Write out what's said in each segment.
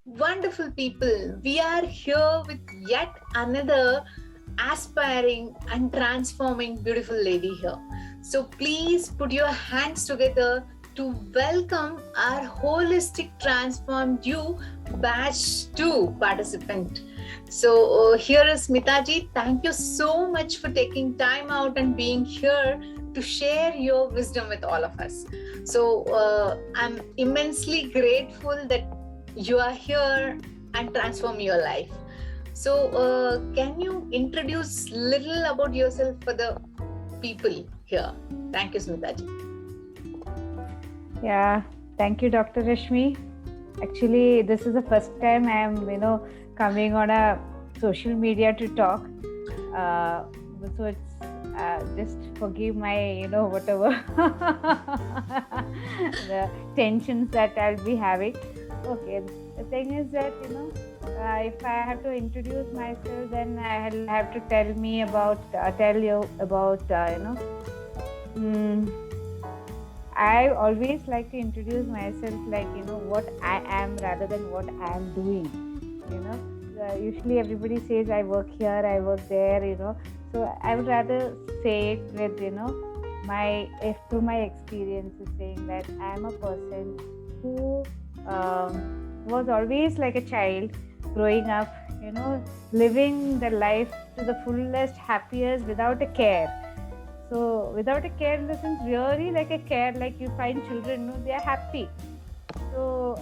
Wonderful people, we are here with yet another aspiring and transforming beautiful lady here. So please put your hands together to welcome our holistic transformed you batch 2 participant. So here is Smitaji. Thank you so much for taking time out and being here to share your wisdom with all of us. So I'm immensely grateful that you are here and transform your life. So can you introduce little about yourself for the people here? Thank you, Smitaji. Yeah, thank you, Dr. Rashmi. Actually, this is the first time I am, coming on a social media to talk. So it's just forgive my, whatever the tensions that I'll be having. Okay, the thing is that, if I have to introduce myself, then I'll have to tell you about, I always like to introduce myself like, what I am rather than what I am doing. Usually everybody says I work here, I work there, so I would rather say it with, through my experiences, saying that I am a person who was always like a child growing up, living the life to the fullest, happiest, without a care. So without a care in the sense, really like a care, like you find children, they are happy. So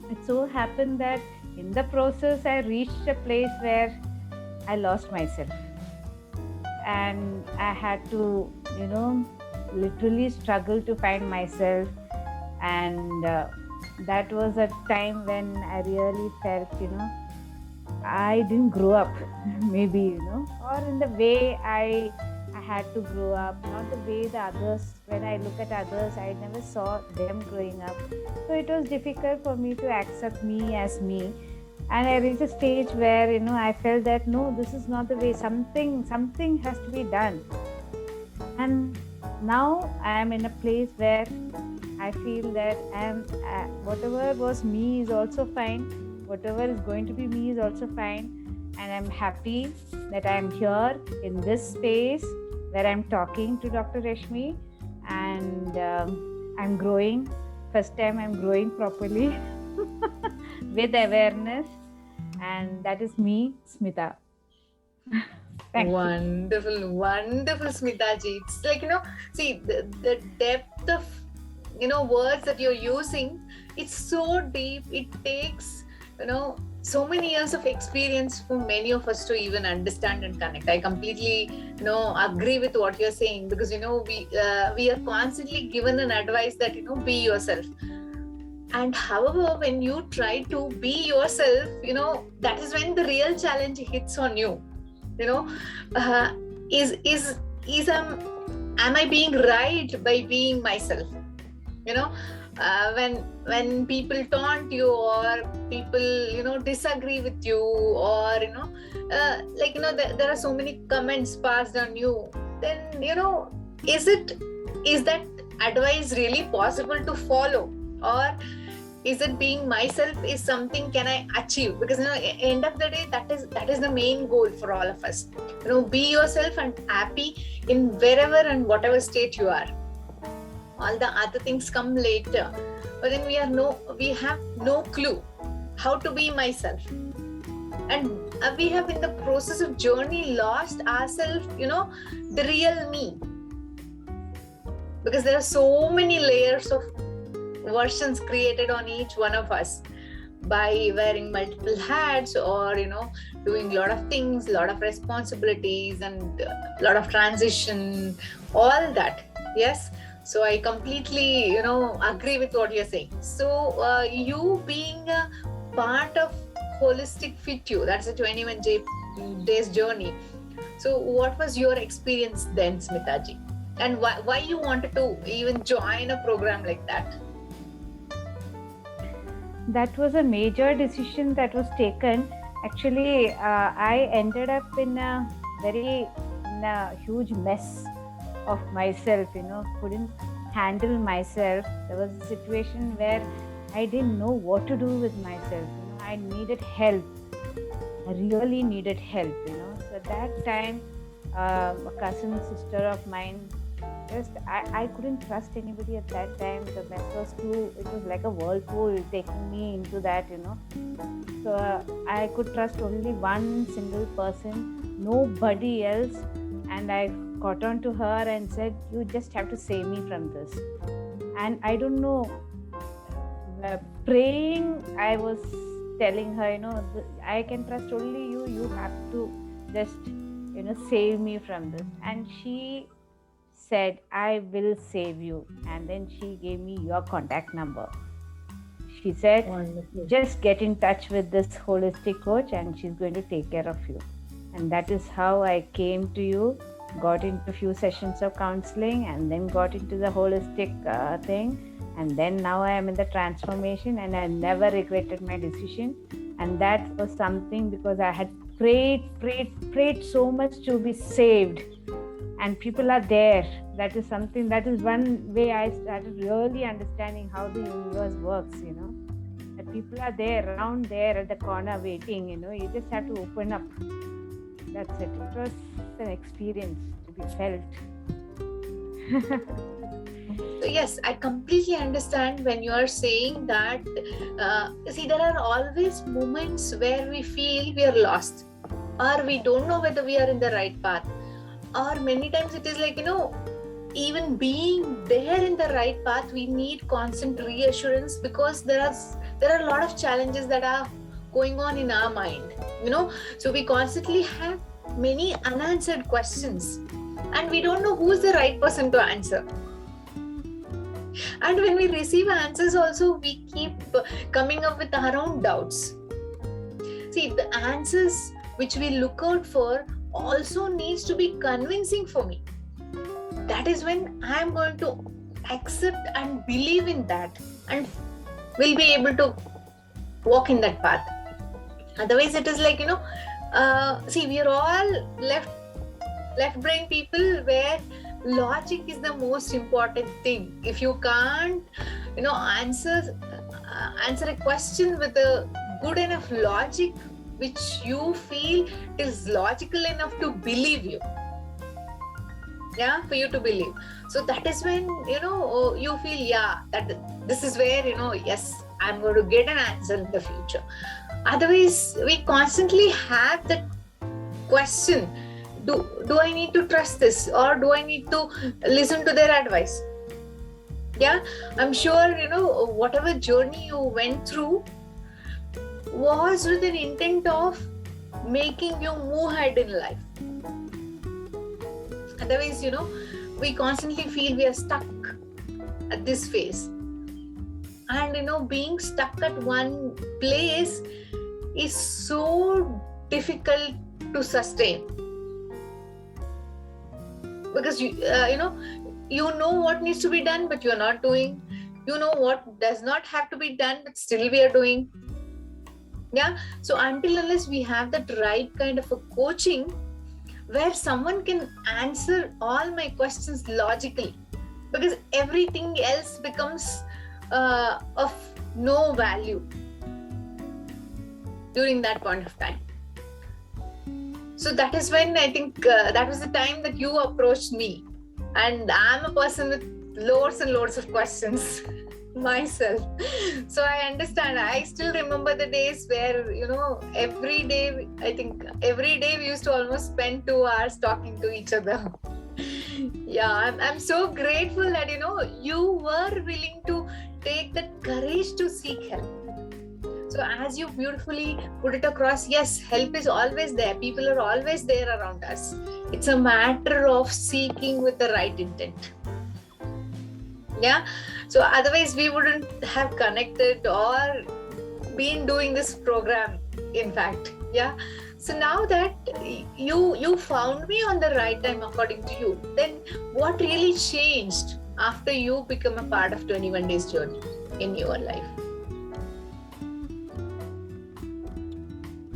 it so happened that in the process, I reached a place where I lost myself. And I had to, literally struggle to find myself. And that was a time when I really felt, I didn't grow up, maybe, or in the way I had to grow up, not the way the others, when I look at others, I never saw them growing up. So it was difficult for me to accept me as me. And I reached a stage where, I felt that, no, this is not the way, something has to be done. And now I am in a place where I feel that whatever was me is also fine. Whatever is going to be me is also fine. And I'm happy that I'm here in this space where I'm talking to Dr. Rashmi, and I'm growing. First time I'm growing properly with awareness, and that is me, Smita. Wonderful, wonderful, Smitaji. It's like, see the depth of, words that you're using, it's so deep. It takes, so many years of experience for many of us to even understand and connect. I completely, agree with what you're saying, because, we are constantly given an advice that, be yourself. And however, when you try to be yourself, that is when the real challenge hits on you. Am I being right by being myself? When people taunt you, or people disagree with you, or there are so many comments passed on you, then is that advice really possible to follow, or is it being myself is something can I achieve? Because end of the day, that is the main goal for all of us. Be yourself and happy in wherever and whatever state you are. All the other things come later, but then we have no clue how to be myself, and we have in the process of journey lost ourselves, the real me, because there are so many layers of versions created on each one of us by wearing multiple hats, or doing a lot of things, a lot of responsibilities, and a lot of transition, all that. Yes. So I completely, agree with what you're saying. So you being a part of Holistic Fit You, that's a 21 days journey. So what was your experience then, Smitaji? And why you wanted to even join a program like that? That was a major decision that was taken. Actually, I ended up in a huge mess. of myself, couldn't handle myself. There was a situation where I didn't know what to do with myself. I needed help. I really needed help, So at that time, a cousin sister of mine, I couldn't trust anybody at that time. The mess was it was like a whirlpool taking me into that, So I could trust only one single person, nobody else. And I caught on to her and said, you just have to save me from this. And I don't know, praying, I was telling her, I can trust only you. You have to just, save me from this. And she said, I will save you. And then she gave me your contact number. She said, wonderful, just get in touch with this holistic coach and she's going to take care of you. And that is how I came to you, got into a few sessions of counseling, and then got into the holistic thing. And then now I am in the transformation, and I never regretted my decision. And that was something because I had prayed so much to be saved. And people are there. That is something, that is one way I started really understanding how the universe works, That people are there, around there at the corner waiting, You just have to open up. That's it. It was an experience to be felt. So yes, I completely understand when you are saying that, see, there are always moments where we feel we are lost, or we don't know whether we are in the right path, or many times it is like, even being there in the right path, we need constant reassurance because there are a lot of challenges that are going on in our mind, so we constantly have many unanswered questions and we don't know who's the right person to answer. And when we receive answers also, we keep coming up with our own doubts. See, the answers which we look out for also needs to be convincing for me. That is when I am going to accept and believe in that and will be able to walk in that path. Otherwise it is like, see, we are all left brain people where logic is the most important thing. If you can't, answer a question with a good enough logic, which you feel is logical enough to believe you. Yeah, for you to believe. So that is when, you feel, that this is where, yes, I'm going to get an answer in the future. Otherwise, we constantly have that question. Do I need to trust this, or do I need to listen to their advice? Yeah, I'm sure, whatever journey you went through was with an intent of making you move ahead in life. Otherwise, we constantly feel we are stuck at this phase. And, being stuck at one place is so difficult to sustain. Because you know what needs to be done, but you're not doing. You know what does not have to be done, but still we are doing. Yeah. So until unless we have that right kind of a coaching where someone can answer all my questions logically, because everything else becomes of no value during that point of time. So that is when I think that was the time that you approached me. And I'm a person with loads and loads of questions myself. So I understand. I still remember the days where, every day we used to almost spend 2 hours talking to each other. Yeah, I'm so grateful that, you were willing to take that courage to seek help. So as you beautifully put it across, yes, help is always there. People are always there around us. It's a matter of seeking with the right intent. Yeah. So otherwise we wouldn't have connected or been doing this program, in fact. Yeah. So now that you found me on the right time according to you, then what really changed after you become a part of 21 Days Journey in your life?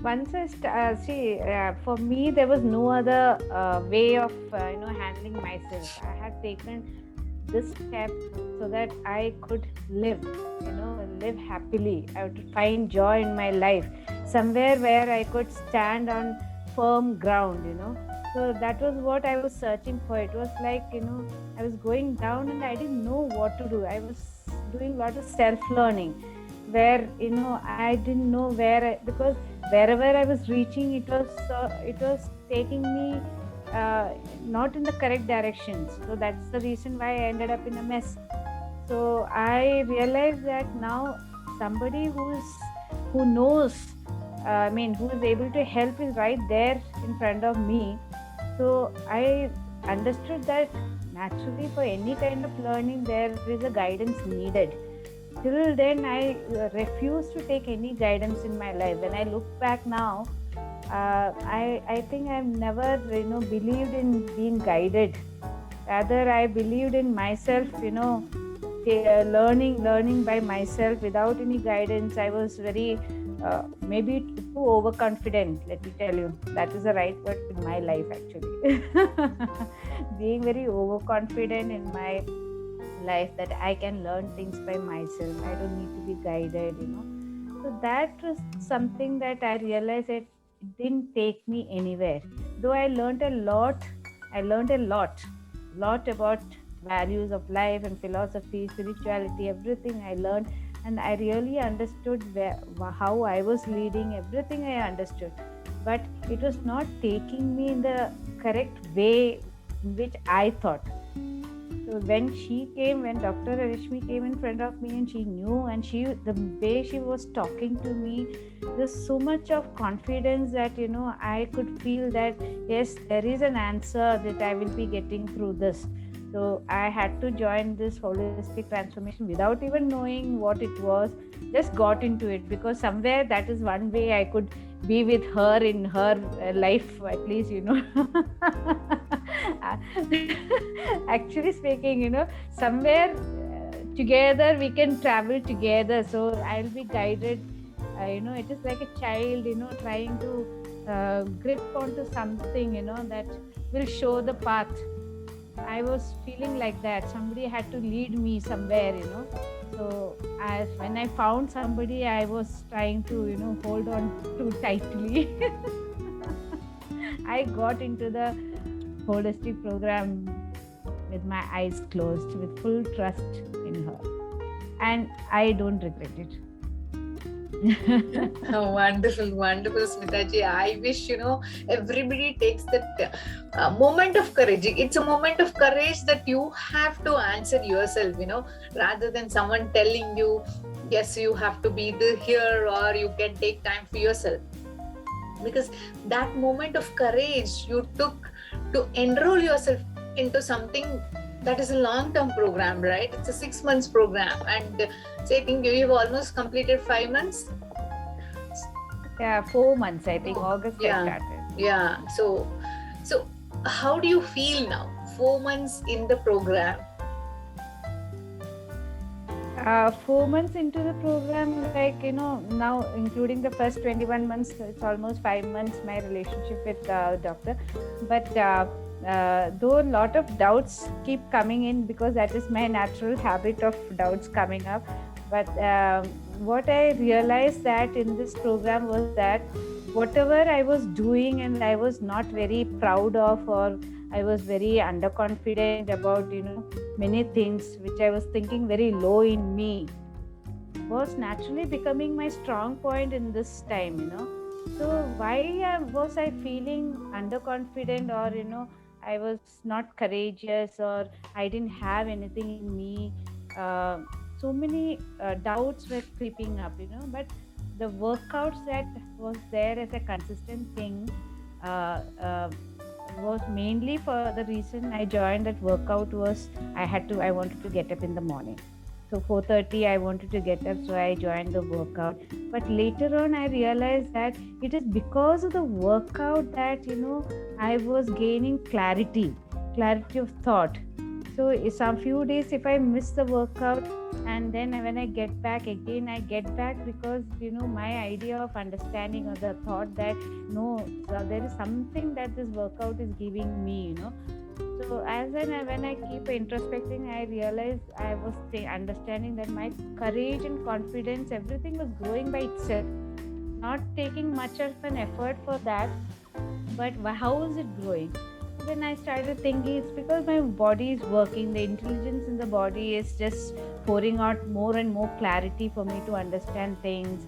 Once for me, there was no other way of handling myself. I had taken this step so that I could live, live happily. I would find joy in my life, somewhere where I could stand on firm ground, So that was what I was searching for. It was like, I was going down and I didn't know what to do. I was doing a lot of self-learning where, I didn't know because wherever I was reaching, it was taking me not in the correct directions. So that's the reason why I ended up in a mess. So I realized that now somebody who knows, who is able to help is right there in front of me. So I understood that naturally for any kind of learning, there is a guidance needed. Till then, I refused to take any guidance in my life. When I look back now, I think I've never, believed in being guided. Rather, I believed in myself, learning by myself without any guidance. I was very, maybe too overconfident, let me tell you. That is the right word in my life, actually. Being very overconfident in my life that I can learn things by myself. I don't need to be guided, So that was something that I realized it didn't take me anywhere. Though I learned a lot about values of life and philosophy, spirituality, everything I learned. And I really understood how I was leading, everything I understood. But it was not taking me in the correct way which I thought. So when Dr. Rashmi came in front of me and she knew, and the way she was talking to me, there's so much of confidence that, I could feel that, yes, there is an answer that I will be getting through this. So I had to join this holistic transformation without even knowing what it was, just got into it because somewhere that is one way I could be with her in her life, at least, Actually speaking, somewhere together we can travel together. So I'll be guided. It is like a child, trying to grip onto something, that will show the path. I was feeling like that. Somebody had to lead me somewhere, So when I found somebody, I was trying to, hold on too tightly. I got into the holistic program with my eyes closed, with full trust in her. And I don't regret it. Oh, wonderful, Smitaji. I wish, everybody takes that moment of courage. It's a moment of courage that you have to answer yourself, rather than someone telling you, yes, you have to be here or you can take time for yourself. Because that moment of courage you took to enroll yourself into something that is a long-term program, right? It's a 6 months program, and I think you've almost completed 5 months. Yeah, 4 months. I think August I started. Yeah. So how do you feel now? 4 months in the program. 4 months into the program, now including the first 21 months, it's almost 5 months my relationship with doctor. But though a lot of doubts keep coming in, because that is my natural habit of doubts coming up. But what I realized that in this program was that whatever I was doing and I was not very proud of, or I was very underconfident about, many things which I was thinking very low in me, was naturally becoming my strong point in this time, So why was I feeling underconfident, or, I was not courageous, or I didn't have anything in me? So many doubts were creeping up, but the workouts that was there as a consistent thing was mainly for the reason I joined that workout was I wanted to get up in the morning. So 4:30 I wanted to get up, so I joined the workout. But later on I realized that it is because of the workout that, I was gaining clarity of thought. So some few days if I miss the workout, And then when I get back again, I get back because my idea of understanding or the thought that no, so there is something that this workout is giving me. So when I keep introspecting, I realized I was understanding that my courage and confidence, everything was growing by itself, not taking much of an effort for that. But how is it growing? Then I started thinking it's because my body is working, the intelligence in the body is just pouring out more and more clarity for me to understand things.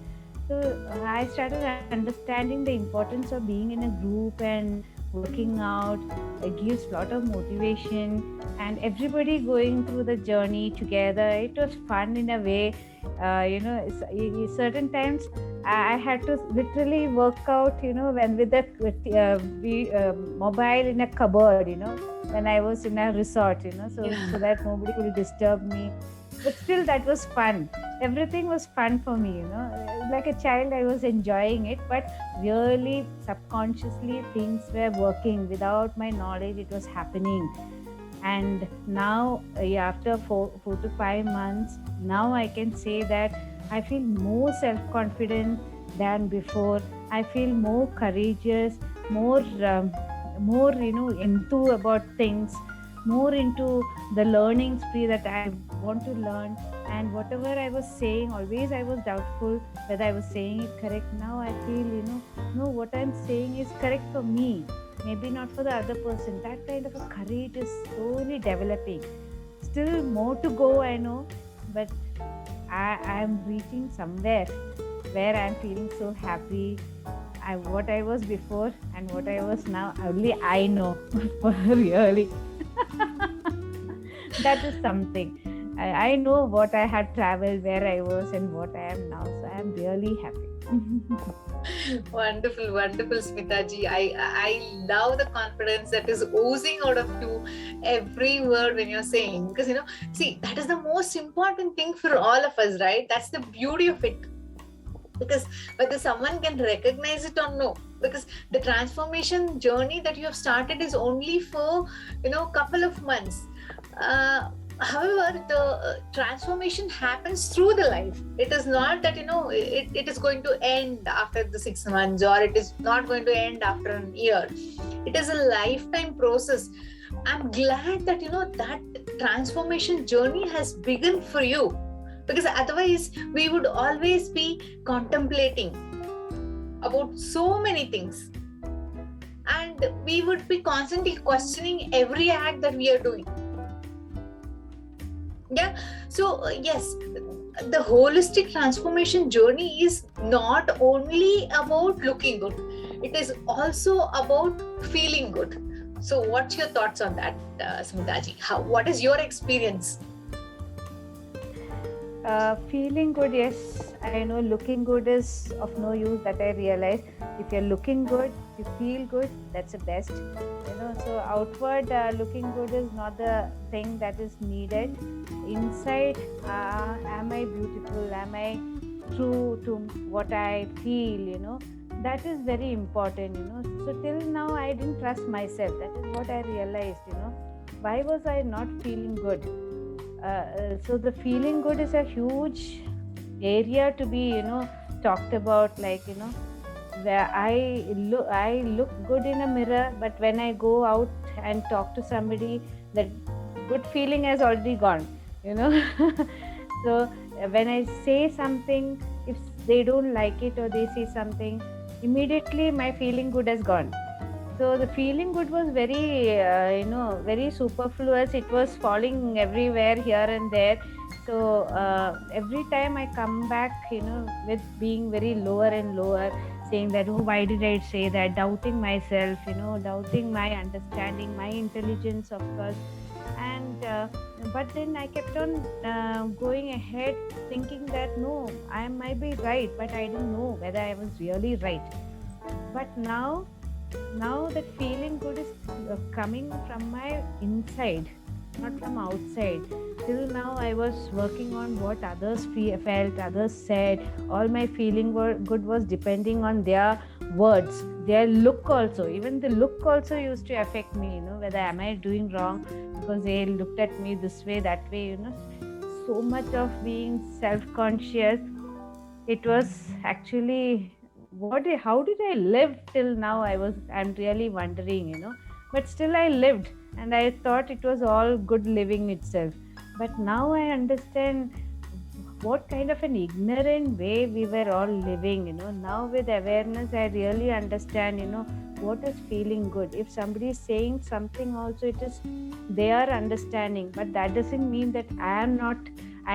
So I started understanding the importance of being in a group and working out. It gives a lot of motivation, and everybody going through the journey together. It was fun in a way. Certain times I had to literally work out, when with the mobile in a cupboard, when I was in a resort, so that nobody will disturb me. But still, that was fun. Everything was fun for me, Like a child, I was enjoying it, but really subconsciously things were working without my knowledge. It was happening. And now, after 4 to 5 months, now I can say that I feel more self-confident than before. I feel more courageous, more enthused about things, more into the learning spree that I want to learn. And whatever I was saying, always I was doubtful whether I was saying it correct. Now I feel, no, what I'm saying is correct for me, maybe not for the other person. That kind of a courage is slowly developing. Still more to go, I know, but I'm reaching somewhere where I'm feeling so happy. What I was before and what I was now, only I know. Really. That is something. I know what I had traveled, where I was, and what I am now. So I am really happy. Wonderful, wonderful, Smitaji. I love the confidence that is oozing out of you every word when you're saying, because see, that is the most important thing for all of us, right? That's the beauty of it. Because whether someone can recognize it or no, because the transformation journey that you have started is only for couple of months. However, the transformation happens through the life. It is not that it is going to end after the 6 months, or it is not going to end after an year. It is a lifetime process. I'm glad that that transformation journey has begun for you, because otherwise we would always be contemplating about so many things, and we would be constantly questioning every act that we are doing. Yeah. So yes, the holistic transformation journey is not only about looking good, it is also about feeling good. So what's your thoughts on that, Smitaji? What is your experience? Feeling good, yes. I know looking good is of no use, that I realize. If you're looking good, you feel good, that's the best. So outward looking good is not the thing that is needed. Inside, am I beautiful? Am I true to what I feel? That is very important. So till now, I didn't trust myself. That is what I realized. Why was I not feeling good? So the feeling good is a huge area to be talked about, like where I look good in a mirror, but when I go out and talk to somebody, that good feeling has already gone. So when I say something, if they don't like it or they say something, immediately my feeling good has gone. So the feeling good was very, very superfluous. It was falling everywhere, here and there. So every time I come back, with being very lower and lower, saying that, oh, why did I say that? Doubting myself, doubting my understanding, my intelligence, of course. And but then I kept on going ahead, thinking that no, I might be right, but I didn't know whether I was really right. But now that feeling good is coming from my inside, not from outside. Till now I was working on what others felt, others said. All my feeling good was depending on their words, their look also. Even the look also used to affect me, whether am I doing wrong because they looked at me this way, that way, so much of being self-conscious. It was actually how did I live till now? I'm really wondering, but still I lived, and I thought it was all good living itself. But now I understand what kind of an ignorant way we were all living. Now with awareness I really understand what is feeling good. If somebody is saying something, also it is their understanding, but that doesn't mean that I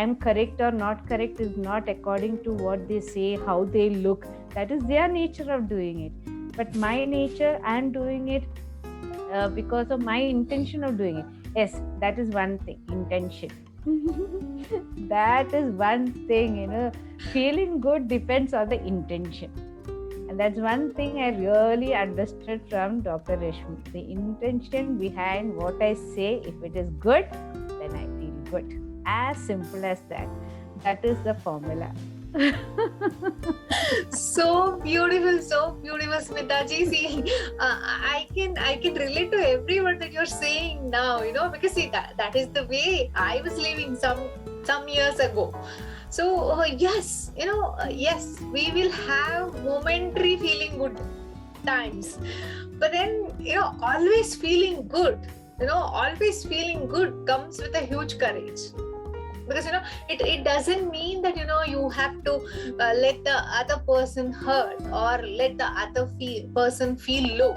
am correct or not correct. Is not according to what they say, how they look. That is their nature of doing it. But my nature, I am doing it because of my intention of doing it. Yes, that is one thing, intention. That is one thing. Feeling good depends on the intention. And that's one thing I really understood from Dr. Rashmi. The intention behind what I say, if it is good, then I feel good. As simple as that. That is the formula. So beautiful, Smitaji. See, I can relate to every word that you're saying now, because see, that is the way I was living some years ago. So yes, yes, we will have momentary feeling good times, but then always feeling good comes with a huge courage. Because it doesn't mean that you have to let the other person hurt or let the other person feel low.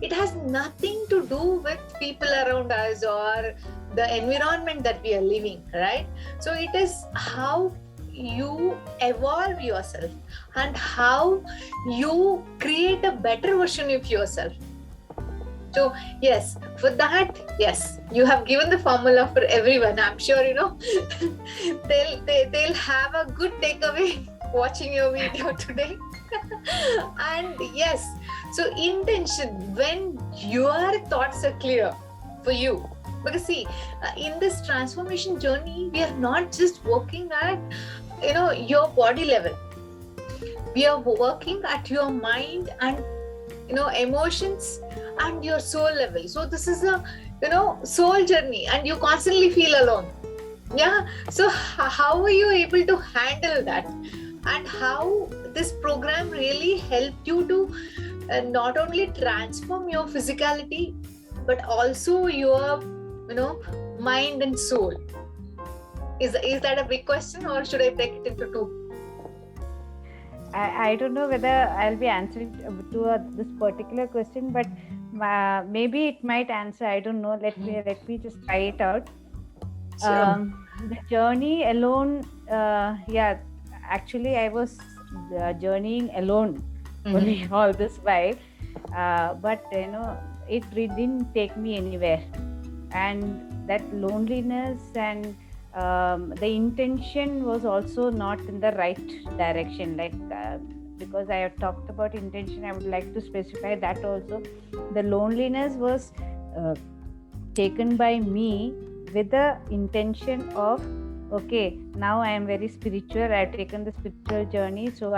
It has nothing to do with people around us or the environment that we are living, right? So it is how you evolve yourself and how you create a better version of yourself. So yes, for that, yes, you have given the formula for everyone. I'm sure they'll have a good takeaway watching your video today. And yes, so intention, when your thoughts are clear for you, because see, in this transformation journey, we are not just working at your body level. We are working at your mind and emotions and your soul level. So this is a soul journey, and you constantly feel alone. Yeah. So how are you able to handle that, and how this program really helped you to not only transform your physicality but also your mind and soul? Is that a big question, or should I break it into two? I don't know whether I'll be answering to this particular question, but maybe it might answer. I don't know. Let me just try it out. Sure. The journey alone, actually I was journeying alone only all this while, but it didn't take me anywhere, and that loneliness and the intention was also not in the right direction. Because I have talked about intention, I would like to specify that also. The loneliness was taken by me with the intention of, okay, now I am very spiritual, I have taken the spiritual journey, so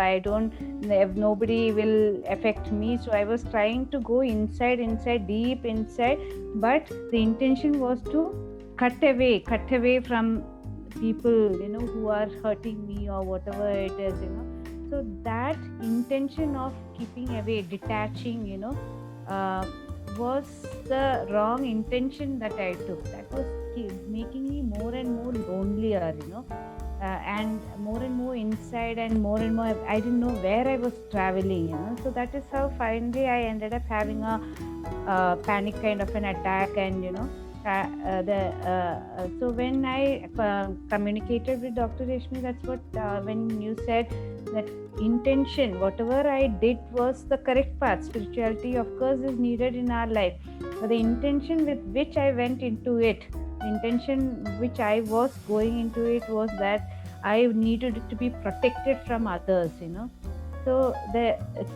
nobody will affect me. So I was trying to go inside, deep inside, but the intention was to cut away from people who are hurting me or whatever it is. So that intention of keeping away, detaching, was the wrong intention that I took. That was making me more and more lonelier, and more inside, and more I didn't know where I was traveling. So that is how finally I ended up having a panic kind of an attack. And so when I communicated with Dr. Rashmi, that's what when you said that intention, whatever I did was the correct path. Spirituality, of course, is needed in our life, but the intention with which I went into it, the intention which I was going into it, was that I needed it to be protected from others. So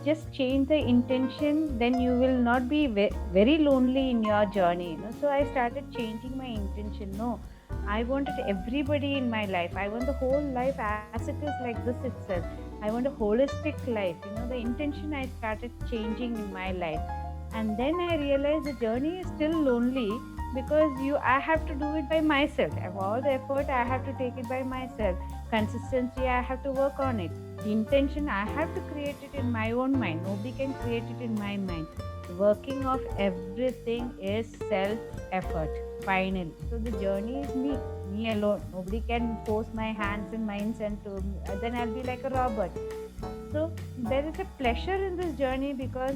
just change the intention, then you will not be very lonely in your journey. So I started changing my intention. No, I wanted everybody in my life. I want the whole life as it is, like this itself. I want a holistic life. The intention I started changing in my life. And then I realized the journey is still lonely because I have to do it by myself. All the effort I have to take it by myself. Consistency, I have to work on it. The intention, I have to create it in my own mind. Nobody can create it in my mind. Working of everything is self effort finally. So the journey is me alone. Nobody can force my hands and minds, and then I'll be like a robot. So there is a pleasure in this journey because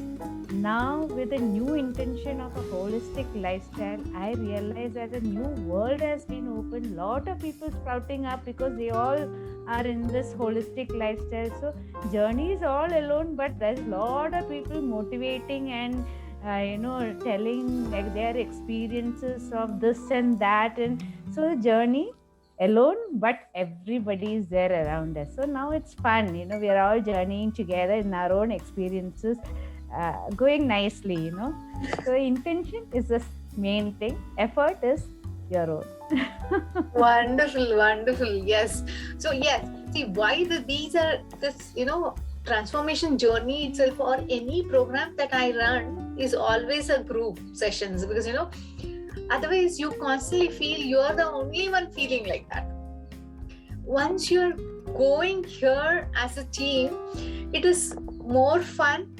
now with a new intention of a holistic lifestyle, I realize that a new world has been opened. Lot of people sprouting up because they all are in this holistic lifestyle. So journey is all alone, but there's a lot of people motivating and telling like their experiences of this and that. And so the journey alone, but everybody is there around us. So now it's fun, we are all journeying together in our own experiences, going nicely. So intention is the main thing, effort is your own. Wonderful. Yes. So yes, see why these are this transformation journey itself, or any program that I run, is always a group sessions, because otherwise you constantly feel you're the only one feeling like that. Once you're going here as a team, it is more fun,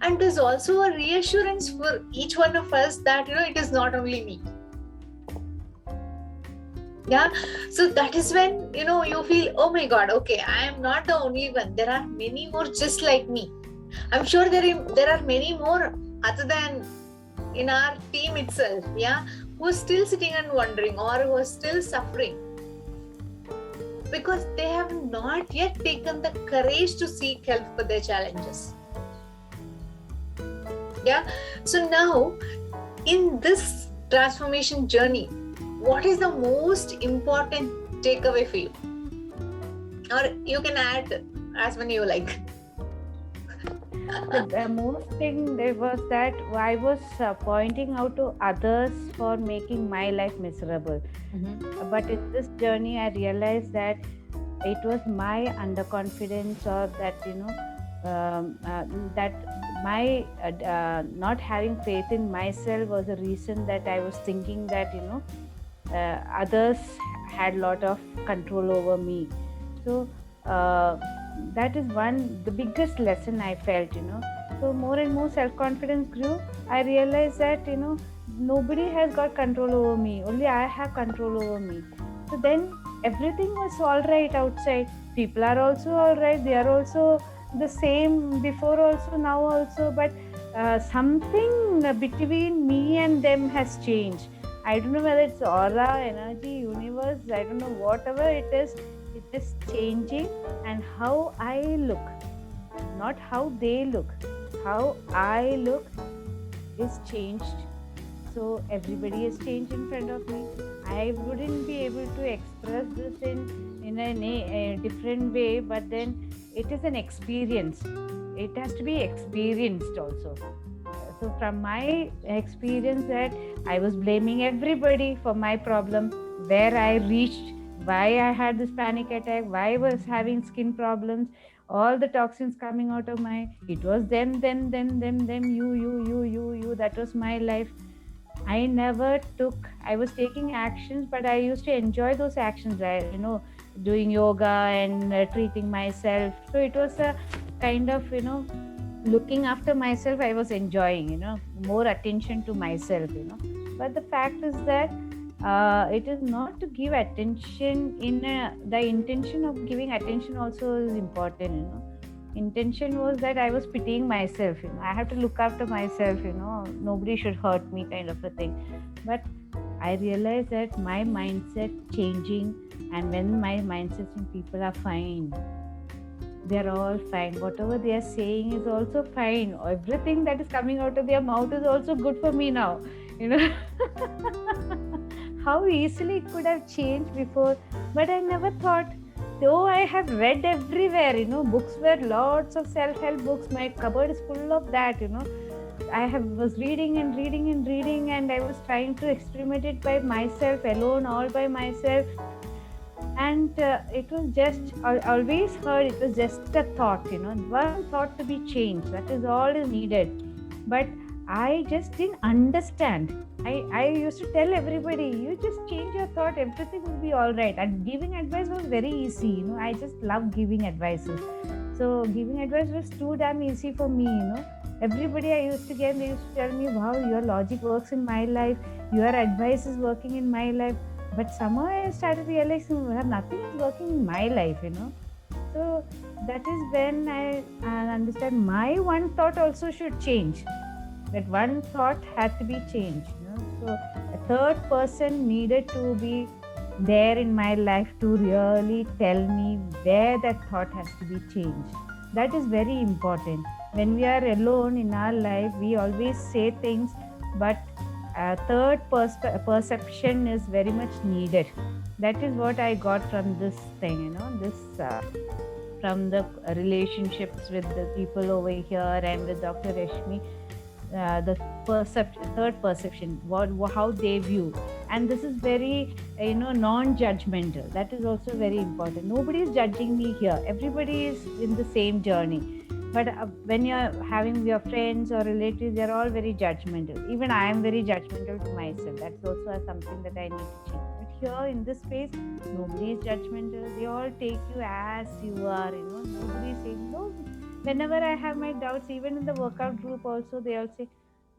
and there's also a reassurance for each one of us that it is not only me. Yeah, so that is when you feel, oh my god, okay, I am not the only one, there are many more just like me. I'm sure there are many more other than in our team itself, who are still sitting and wondering, or who are still suffering because they have not yet taken the courage to seek help for their challenges. So now in this transformation journey, what is the most important takeaway for you? Or you can add as many you like. The most thing there was that I was pointing out to others for making my life miserable. Mm-hmm. But in this journey, I realized that it was my underconfidence, or that that my not having faith in myself was the reason that I was thinking that others had a lot of control over me. So that is the biggest lesson I felt. So more and more self-confidence grew. I realized that nobody has got control over me, only I have control over me. So then everything was all right outside. People are also all right, they are also the same before also, now also, but something between me and them has changed. I don't know whether it's aura, energy, universe, I don't know, whatever it is changing. And how I look, not how they look, how I look is changed. So everybody has changed in front of me. I wouldn't be able to express this in a different way, but then it is an experience. It has to be experienced also. So from my experience, that I was blaming everybody for my problem, where I reached, why I had this panic attack, why I was having skin problems, all the toxins coming out of it was them, you, that was my life. I was taking actions, but I used to enjoy those actions, right? Doing yoga and treating myself. So it was a kind of, looking after myself, I was enjoying, more attention to myself, But the fact is that it is not to give attention the intention of giving attention also is important, Intention was that I was pitying myself, I have to look after myself, nobody should hurt me, kind of a thing. But I realized that my mindset changing, and when my mindset in people are fine, they're all fine. Whatever they are saying is also fine. Everything that is coming out of their mouth is also good for me now. How easily it could have changed before, but I never thought. Though I have read everywhere, books were lots of self-help books. My cupboard is full of that, I was reading, and I was trying to experiment it by myself, alone, all by myself. And it was just, I always heard it was just a thought, one thought to be changed. That is all is needed. but I just didn't understand. I used to tell everybody, you just change your thought, everything will be all right. And giving advice was very easy, I just love giving advices. So giving advice was too damn easy for me, Everybody I used to get, they used to tell me, wow, your logic works in my life, your advice is working in my life. But somehow I started realizing nothing is working in my life, So that is when I understand my one thought also should change. That one thought had to be changed. So a third person needed to be there in my life to really tell me where that thought has to be changed. That is very important. When we are alone in our life, we always say things, but a third perception is very much needed. That is what I got from this thing, from the relationships with the people over here and with Dr. Rashmi. The third perception, how they view, and this is very non-judgmental. That is also very important. Nobody is judging me here. Everybody is in the same journey. But when you're having your friends or relatives, they're all very judgmental. Even I am very judgmental to myself. That's also something that I need to change. But here in this space, nobody is judgmental. They all take you as you are. Nobody is saying no. Whenever I have my doubts, even in the workout group also, they all say,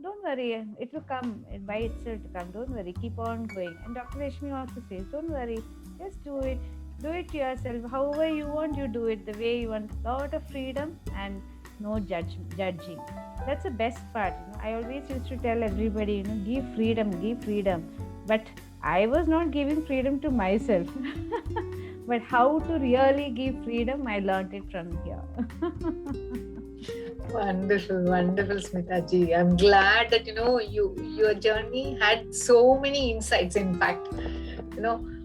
don't worry, it will come by itself to come. Don't worry, keep on going. And Dr. Rashmi also says, don't worry, just do it. Do it yourself. However you want, you do it the way you want. Lot of freedom and no judging. That's the best part. I always used to tell everybody, give freedom. But I was not giving freedom to myself. But how to really give freedom, I learned it from here. Wonderful, Smita ji. I'm glad that your journey had so many insights. In fact,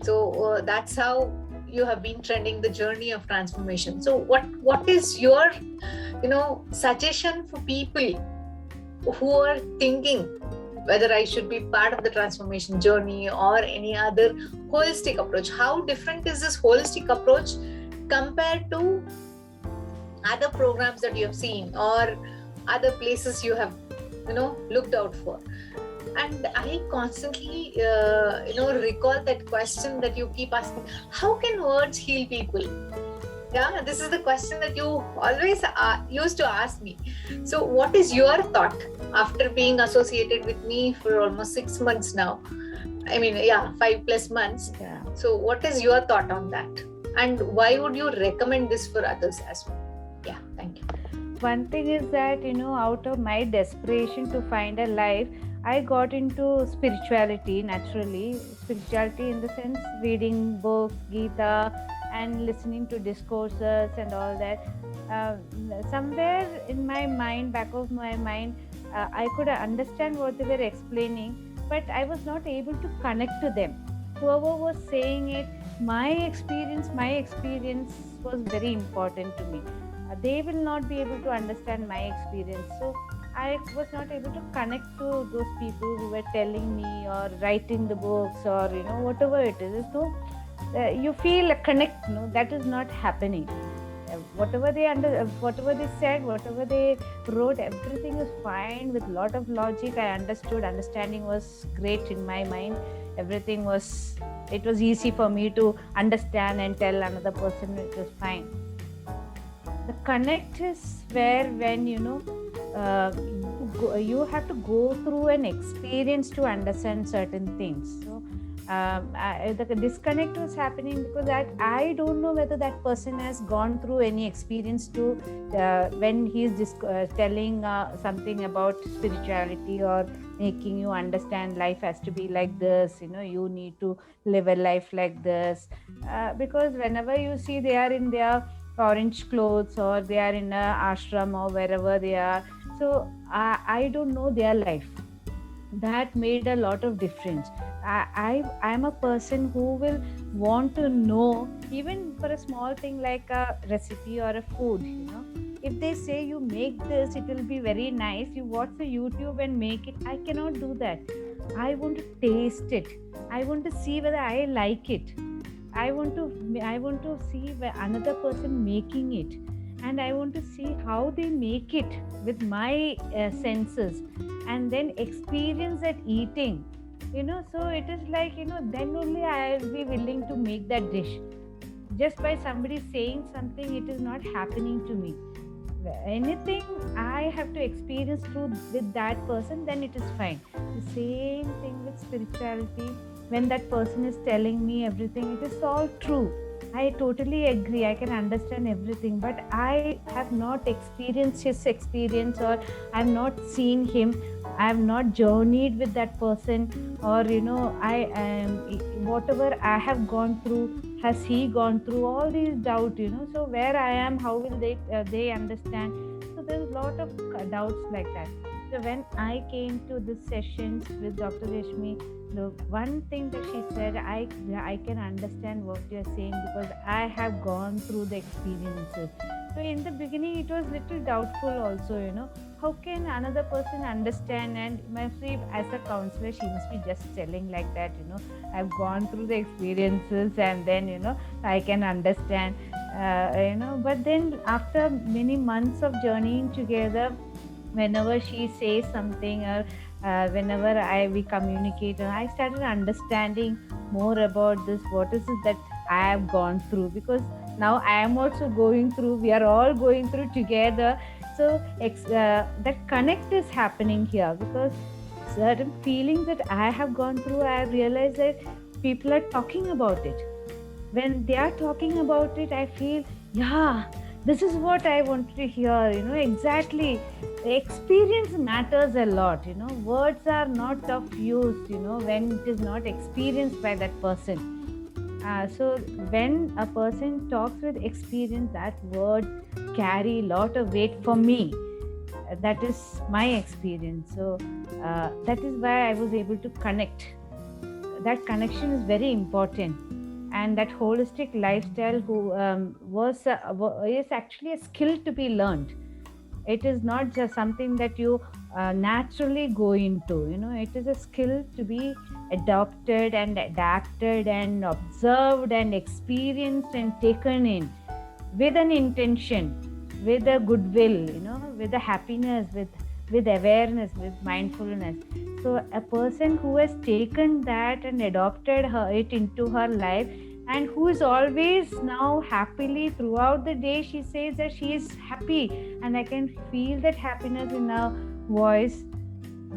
so that's how you have been trending the journey of transformation. So what is your suggestion for people who are thinking whether I should be part of the transformation journey or any other holistic approach? How different is this holistic approach compared to other programs that you have seen or other places you have looked out for? And I constantly recall that question that you keep asking, how can words heal people? Yeah, this is the question that you always used to ask me. So what is your thought after being associated with me for almost 6 months now? 5+ months. Yeah. So what is your thought on that? And why would you recommend this for others as well? Yeah, thank you. One thing is that, out of my desperation to find a life, I got into spirituality naturally. Spirituality in the sense reading books, Gita, and listening to discourses and all that. Somewhere in my mind, back of my mind, I could understand what they were explaining, but I was not able to connect to them. Whoever was saying it, my experience was very important to me. They will not be able to understand my experience. So I was not able to connect to those people who were telling me or writing the books or whatever it is. So you feel a connect. That is not happening. Whatever they said, whatever they wrote, everything is fine with lot of logic. I understood. Understanding was great in my mind. Everything was. It was easy for me to understand and tell another person it was fine. The connect is where when you have to go through an experience to understand certain things. So the disconnect was happening because I don't know whether that person has gone through any experience to when he is telling something about spirituality or making you understand life has to be like this, you need to live a life like this, because whenever you see they are in their orange clothes or they are in a ashram or wherever they are, so I don't know their life. That made a lot of difference. I'm a person who will want to know, even for a small thing like a recipe or a food, if they say you make this, it will be very nice, you watch the YouTube and make it. I cannot do that. I want to taste it. I want to see whether I like it. I want to see another person making it. and I want to see how they make it with my senses, and then experience that eating. So it is like, then only I will be willing to make that dish. Just by somebody saying something, it is not happening to me. Anything I have to experience through with that person, then it is fine. The same thing with spirituality. When that person is telling me everything, it is all true. I totally agree. I can understand everything, but I have not experienced his experience, or I have not seen him. I have not journeyed with that person, or I am, whatever I have gone through, has he gone through? All these doubt, so where I am, how will they understand? So there's a lot of doubts like that. So when I came to this sessions with Dr. Rashmi, the one thing that she said, I can understand what you're saying, because I have gone through the experiences. So in the beginning it was little doubtful also, how can another person understand? And must be, as a counselor, she must be just telling like that, I've gone through the experiences, and then I can understand, but then after many months of journeying together, whenever she says something, or whenever we communicate, I started understanding more about this, what is it that I have gone through, because now I am also going through, we are all going through together. So that connect is happening here, because certain feelings that I have gone through, I realize that people are talking about it. When they are talking about it, I feel, yeah, this is what I wanted to hear, exactly. The experience matters a lot, words are not of use, when it is not experienced by that person. So when a person talks with experience, that word carry a lot of weight for me. That is my experience. So that is why I was able to connect. That connection is very important. And that holistic lifestyle is actually a skill to be learned. It is not just something that you naturally go into. It is a skill to be adopted and adapted and observed and experienced and taken in with an intention, with a goodwill, with a happiness, with awareness, with mindfulness. So a person who has taken that and adopted it into her life, and who is always now happily throughout the day, she says that she is happy, and I can feel that happiness in her voice.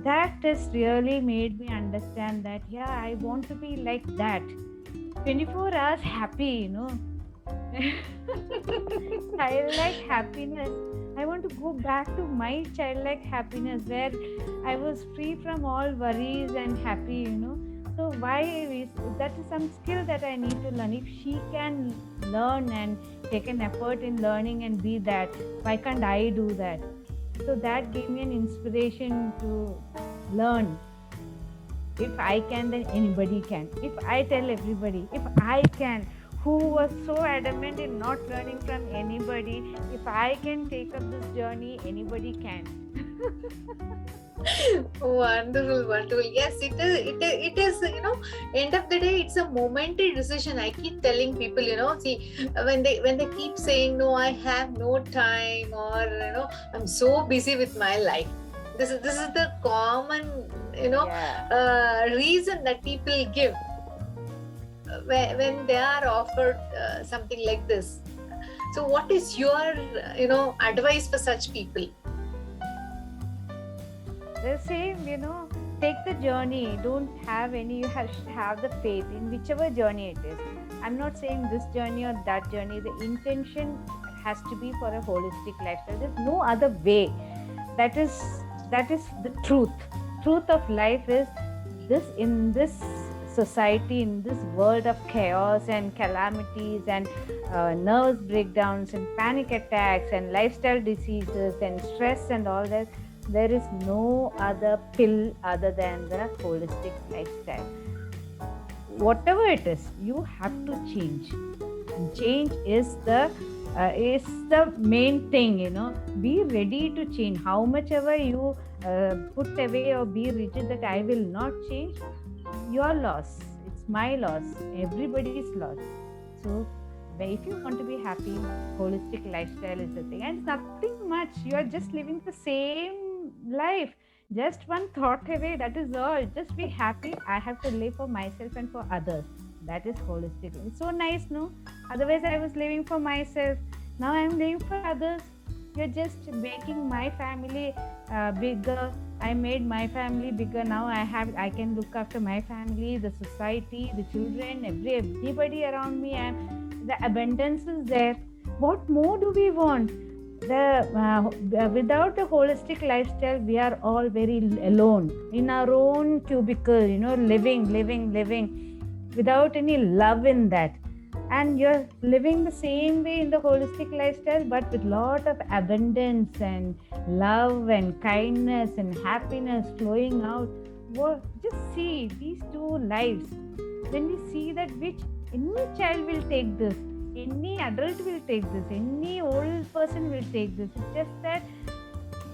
That has really made me understand that, yeah, I want to be like that, 24 hours happy, childlike happiness. I want to go back to my childlike happiness, where I was free from all worries and happy, So that is some skill that I need to learn. If she can learn and take an effort in learning and be that, why can't I do that? So that gave me an inspiration to learn. If I can, then anybody can. If I tell everybody, if I can, who was so adamant in not learning from anybody, if I can take up this journey, anybody can. Wonderful, wonderful. Yes, it is, end of the day, it's a momentary decision. I keep telling people, see, when they keep saying, no, I have no time, or, I'm so busy with my life. This is the common, reason that people give when they are offered something like this. So what is your, advice for such people? The same, take the journey. Don't have any, you should have the faith in whichever journey it is. I'm not saying this journey or that journey. The intention has to be for a holistic lifestyle. There's no other way. That is the truth. Truth of life is this: in this society, in this world of chaos and calamities and nervous breakdowns and panic attacks and lifestyle diseases and stress and all that, there is no other pill other than the holistic lifestyle. Whatever it is, you have to change. And change is the main thing, Be ready to change. How much ever you put away or be rigid that I will not change, your loss. It's my loss. Everybody's loss. So if you want to be happy, holistic lifestyle is the thing. And it's nothing much. You are just living the same life, just one thought away. That is all. Just be happy. I have to live for myself and for others. That is holistic. It's so nice, no? Otherwise, I was living for myself. Now I'm living for others. You're just making my family bigger. I made my family bigger. Now I can look after my family, the society, the children, everybody around me, and the abundance is there. What more do we want? Without a holistic lifestyle, we are all very alone in our own cubicle, living without any love in that. And you're living the same way in the holistic lifestyle, but with lot of abundance and love and kindness and happiness flowing out. Just see these two lives. When we see that, which any child will take this, any adult will take this, any old person will take this. It's just that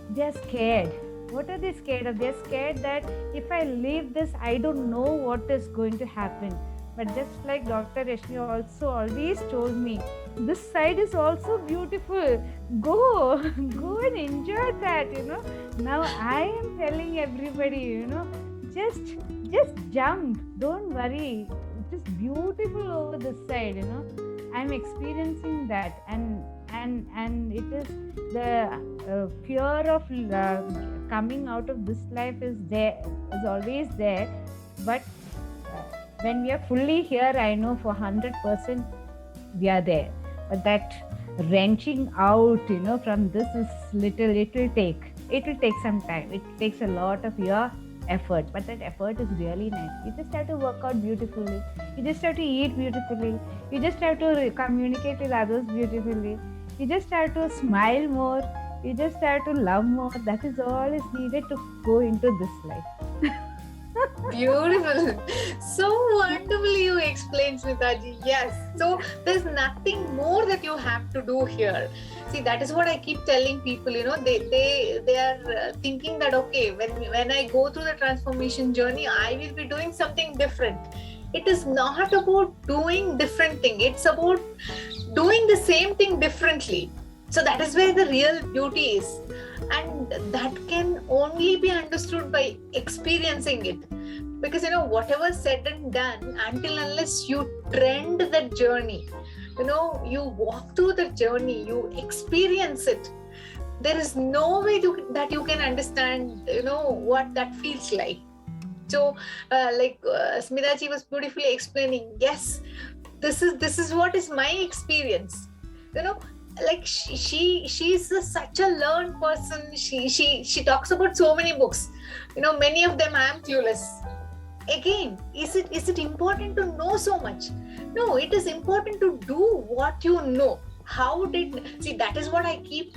they're scared. What are they scared of? They're scared that if I leave this, I don't know what is going to happen. But just like Dr. Rashmi also always told me, this side is also beautiful. Go and enjoy that, Now I am telling everybody, just jump. Don't worry. It is beautiful over this side, I'm experiencing that, and it is the fear of coming out of this life is always there, but when we are fully here, I know for 100% we are there. But that wrenching out, from this is it will take some time. It takes a lot of your effort, but that effort is really nice. You just have to work out beautifully. You just have to eat beautifully. You just have to communicate with others beautifully. You just have to smile more. You just have to love more. That is all is needed to go into this life. Beautiful. So wonderfully you explained, Smitaji. Yes. So there's nothing more that you have to do here. See, that is what I keep telling people, they are thinking that, okay, when I go through the transformation journey, I will be doing something different. It is not about doing different thing. It's about doing the same thing differently. So that is where the real beauty is. And that can only be understood by experiencing it. Because, whatever said and done, until unless you trend that journey, you walk through the journey, you experience it, there is no way that you can understand, what that feels like. So, Smitaji was beautifully explaining, yes, this is what is my experience. Like she's such a learned person. She talks about so many books. Many of them I am clueless. Again, is it important to know so much? No, it is important to do what you know. That is what I keep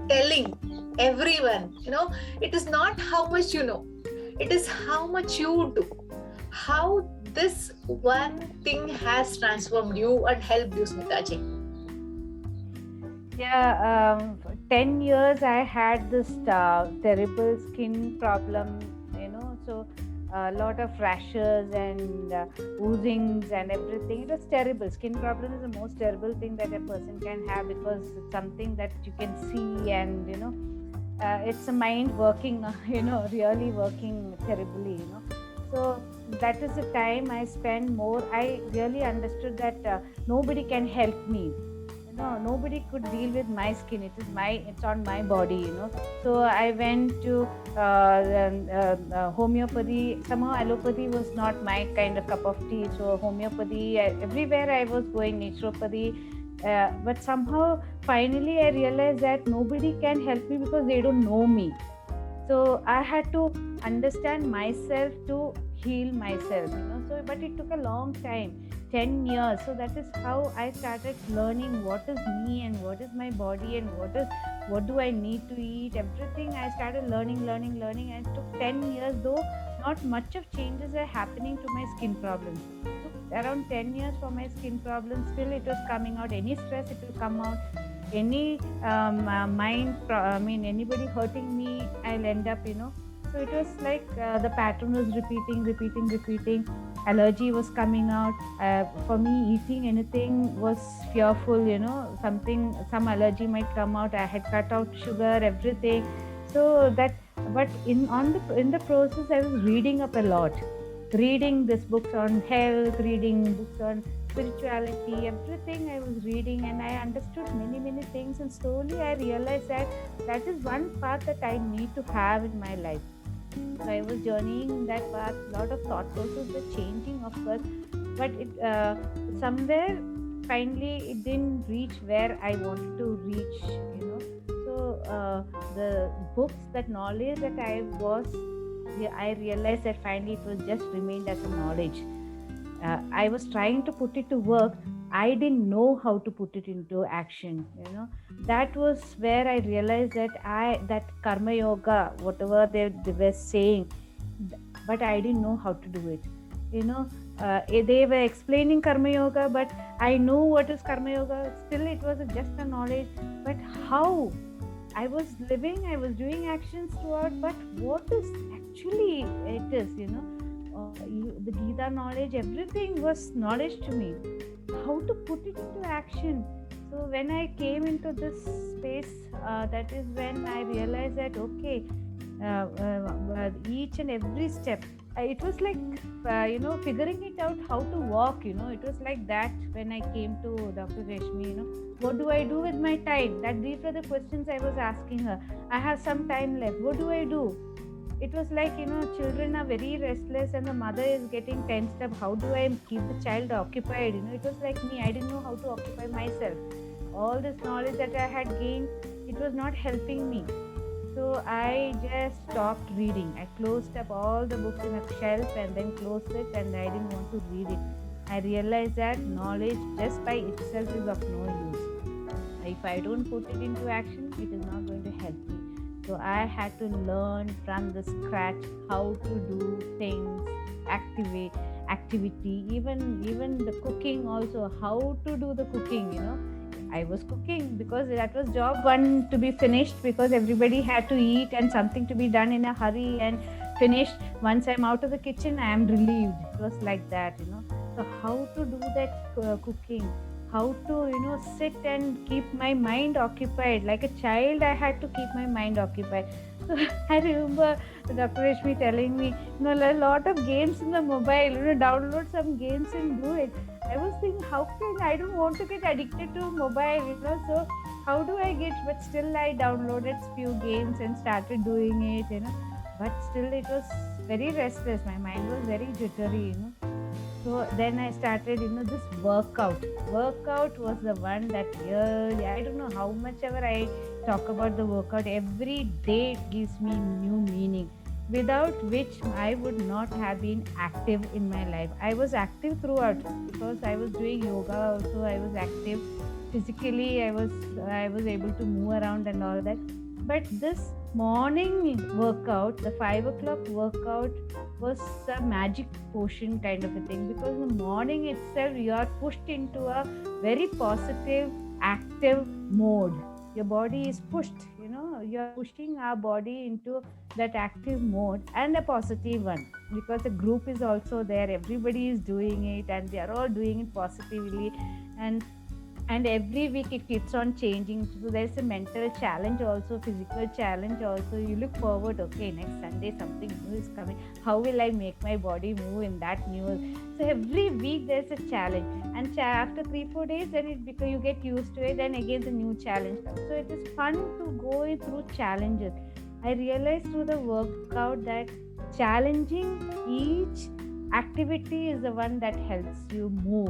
telling everyone. It is not how much you know. It is how much you do. How this one thing has transformed you and helped you, Smitaji. Yeah, 10 years I had this terrible skin problem, so a lot of rashes and oozings and everything. It was terrible. Skin problem is the most terrible thing that a person can have, because it's something that you can see, and it's a mind working, really working terribly, So that is the time I spent more. I really understood that nobody can help me. Nobody could deal with my skin. It's on my body, So I went to homeopathy. Somehow allopathy was not my kind of cup of tea. So homeopathy, everywhere I was going, naturopathy. But somehow, finally, I realized that nobody can help me because they don't know me. So I had to understand myself to heal myself, but it took a long time, 10 years. So that is how I started learning what is me and what is my body and what do I need to eat. Everything I started learning, and it took 10 years, though not much of changes are happening to my skin problems. It took around 10 years for my skin problems. Still it was coming out. Any stress, it will come out. Any anybody hurting me, I'll end up, So it was like the pattern was repeating. allergy was coming out. For me, eating anything was fearful, some allergy might come out. I had cut out sugar, everything. So that, but in the process, I was reading up a lot, reading these books on health, reading books on spirituality, everything I was reading, and I understood many, many things. And slowly I realized that that is one path that I need to have in my life. So I was journeying that path. A lot of thought process were changing, of course, but somewhere finally it didn't reach where I wanted to reach. So the books, that knowledge that I realized that finally it was just remained as a knowledge. I was trying to put it to work. I didn't know how to put it into action. That was where I realized that karma yoga, whatever they were saying, but I didn't know how to do it. They were explaining karma yoga, but I knew what is karma yoga. Still, it was just a knowledge. But how? I was living, I was doing actions throughout, but what is actually it is, the Gita knowledge, everything was knowledge to me. How to put it into action? So when I came into this space, that is when I realized that, okay, each and every step, it was like, figuring it out how to walk, it was like that when I came to Dr. Reshmi, what do I do with my time? These were the questions I was asking her. I have some time left. What do I do? It was like, children are very restless and the mother is getting tensed up. How do I keep the child occupied? It was like me. I didn't know how to occupy myself. All this knowledge that I had gained, it was not helping me. So I just stopped reading. I closed up all the books in a shelf and then closed it, and I didn't want to read it. I realized that knowledge just by itself is of no use. If I don't put it into action, it is not going to help me. So I had to learn from the scratch how to do things, activity, even the cooking also, how to do the cooking, I was cooking because that was job one to be finished, because everybody had to eat and something to be done in a hurry and finished. Once I'm out of the kitchen, I am relieved. It was like that, So how to do that cooking? How to, sit and keep my mind occupied. Like a child, I had to keep my mind occupied. So I remember Dr. Reshmi telling me, a lot of games in the mobile, download some games and do it. I was thinking, how can I don't want to get addicted to mobile, so how do I get? But still, I downloaded few games and started doing it, But still, it was very restless. My mind was very jittery, So then I started, this workout. Workout was the one that really, I don't know how much ever I talk about the workout, every day it gives me new meaning, without which I would not have been active in my life. I was active throughout because I was doing yoga also. I was active physically. I was able to move around and all that. But this morning workout, the 5 o'clock workout, was a magic potion kind of a thing, because in the morning itself you are pushed into a very positive, active mode. Your body is pushed, you're pushing our body into that active mode, and a positive one, because the group is also there. Everybody is doing it and they are all doing it positively, and every week it keeps on changing. So there's a mental challenge also, physical challenge also. You look forward, okay, next Sunday something new is coming. How will I make my body move in that new? So every week there's a challenge, and after 3-4 days, then you get used to it, then again the new challenge comes. So it is fun to go through challenges. I realized through the workout that challenging each activity is the one that helps you move,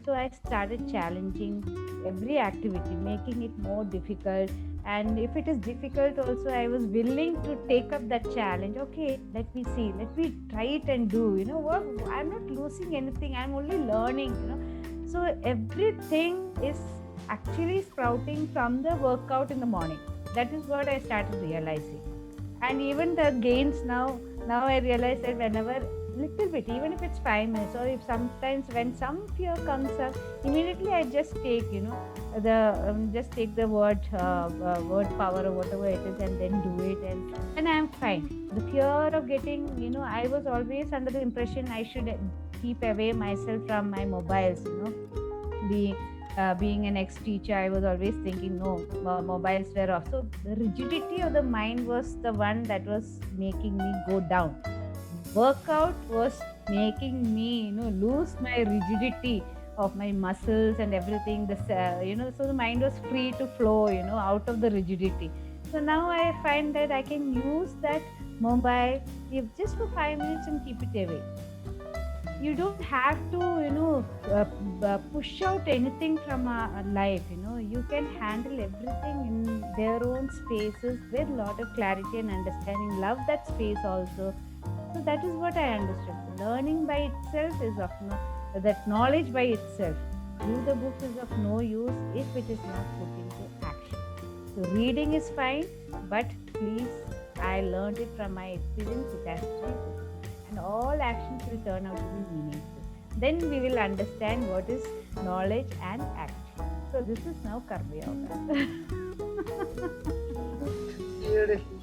So I started challenging every activity, making it more difficult. And if it is difficult also, I was willing to take up that challenge. Okay, let me see, let me try it and do. What? I'm not losing anything, I'm only learning, So everything is actually sprouting from the workout in the morning. That is what I started realizing. And even the gains now I realize that whenever, little bit, even if it's 5 minutes, or if sometimes when some fear comes up, immediately I just take, just take the word power or whatever it is, and then do it, and I'm fine. The fear of getting, I was always under the impression I should keep away myself from my mobiles, being an ex-teacher, I was always thinking, no, mobiles were off. So the rigidity of the mind was the one that was making me go down. Workout was making me, lose my rigidity of my muscles and everything. So the mind was free to flow, out of the rigidity. So now I find that I can use that mobile just for 5 minutes and keep it away. You don't have to, push out anything from a life. You can handle everything in their own spaces with a lot of clarity and understanding. Love that space also. So that is what I understood. Learning by itself is of that knowledge by itself. Through the book is of no use if it is not put into action. So reading is fine, but please, I learned it from my experience. It has to be put. And all actions will turn out to be meaningful. Then we will understand what is knowledge and action. So this is now Karma Yoga.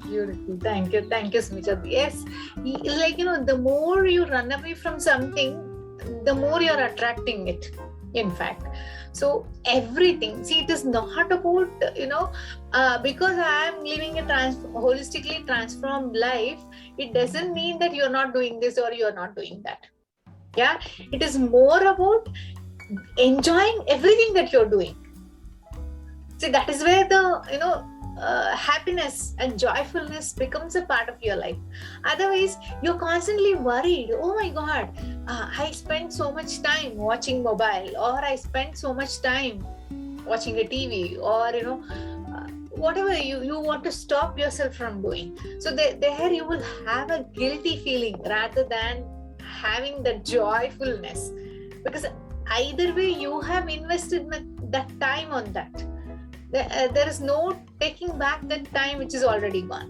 Beautiful. Thank you, Smita. Yes, the more you run away from something, the more you're attracting it, in fact. So everything, see, it is not about, because I am living a holistically transformed life, it doesn't mean that you're not doing this or you're not doing that. Yeah, it is more about enjoying everything that you're doing. See, that is where the, happiness and joyfulness becomes a part of your life. Otherwise, you're constantly worried. Oh my God, I spent so much time watching mobile, or I spent so much time watching a TV, or whatever you want to stop yourself from doing. So there you will have a guilty feeling rather than having the joyfulness, because either way you have invested that time on that. There is no taking back that time which is already gone.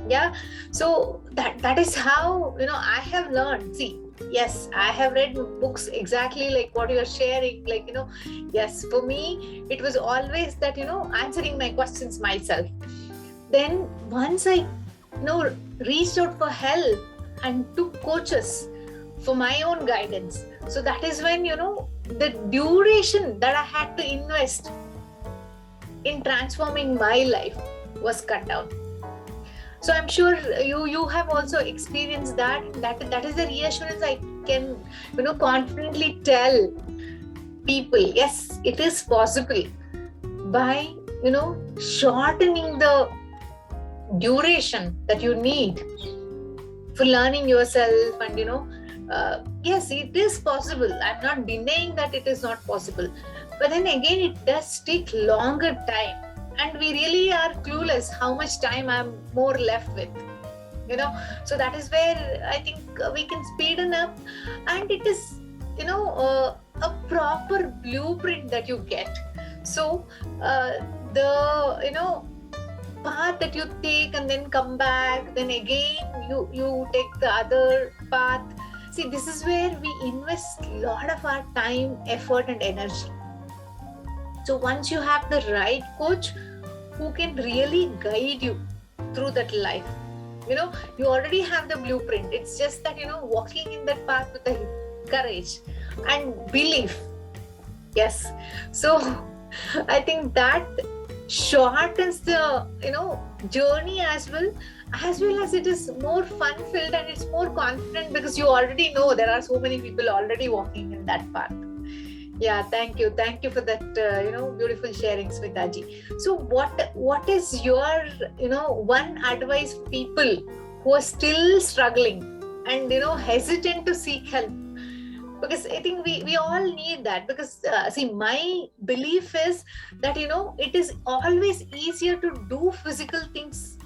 Yeah, so that is how I have learned. See, yes, I have read books exactly like what you are sharing. Yes, for me it was always that answering my questions myself. Then once I reached out for help and took coaches for my own guidance. So that is when the duration that I had to invest in transforming my life was cut down. So I'm sure you have also experienced that is the reassurance I can confidently tell people. Yes, it is possible by shortening the duration that you need for learning yourself. And yes, it is possible. I'm not denying that it is not possible. But then again, it does take longer time, and we really are clueless how much time I'm more left with, So that is where I think we can speeden up, and it is, a proper blueprint that you get. So the path that you take and then come back, then again you take the other path. See, this is where we invest a lot of our time, effort, and energy. So once you have the right coach who can really guide you through that life, you already have the blueprint. It's just that, walking in that path with the courage and belief. Yes. So I think that shortens the, journey as well as it is more fun-filled, and it's more confident because you already know there are so many people already walking in that path. Yeah, thank you for that beautiful sharing, Smitaji. So what is your one advice for people who are still struggling and hesitant to seek help? Because I think we all need that, because see, my belief is that it is always easier to do physical things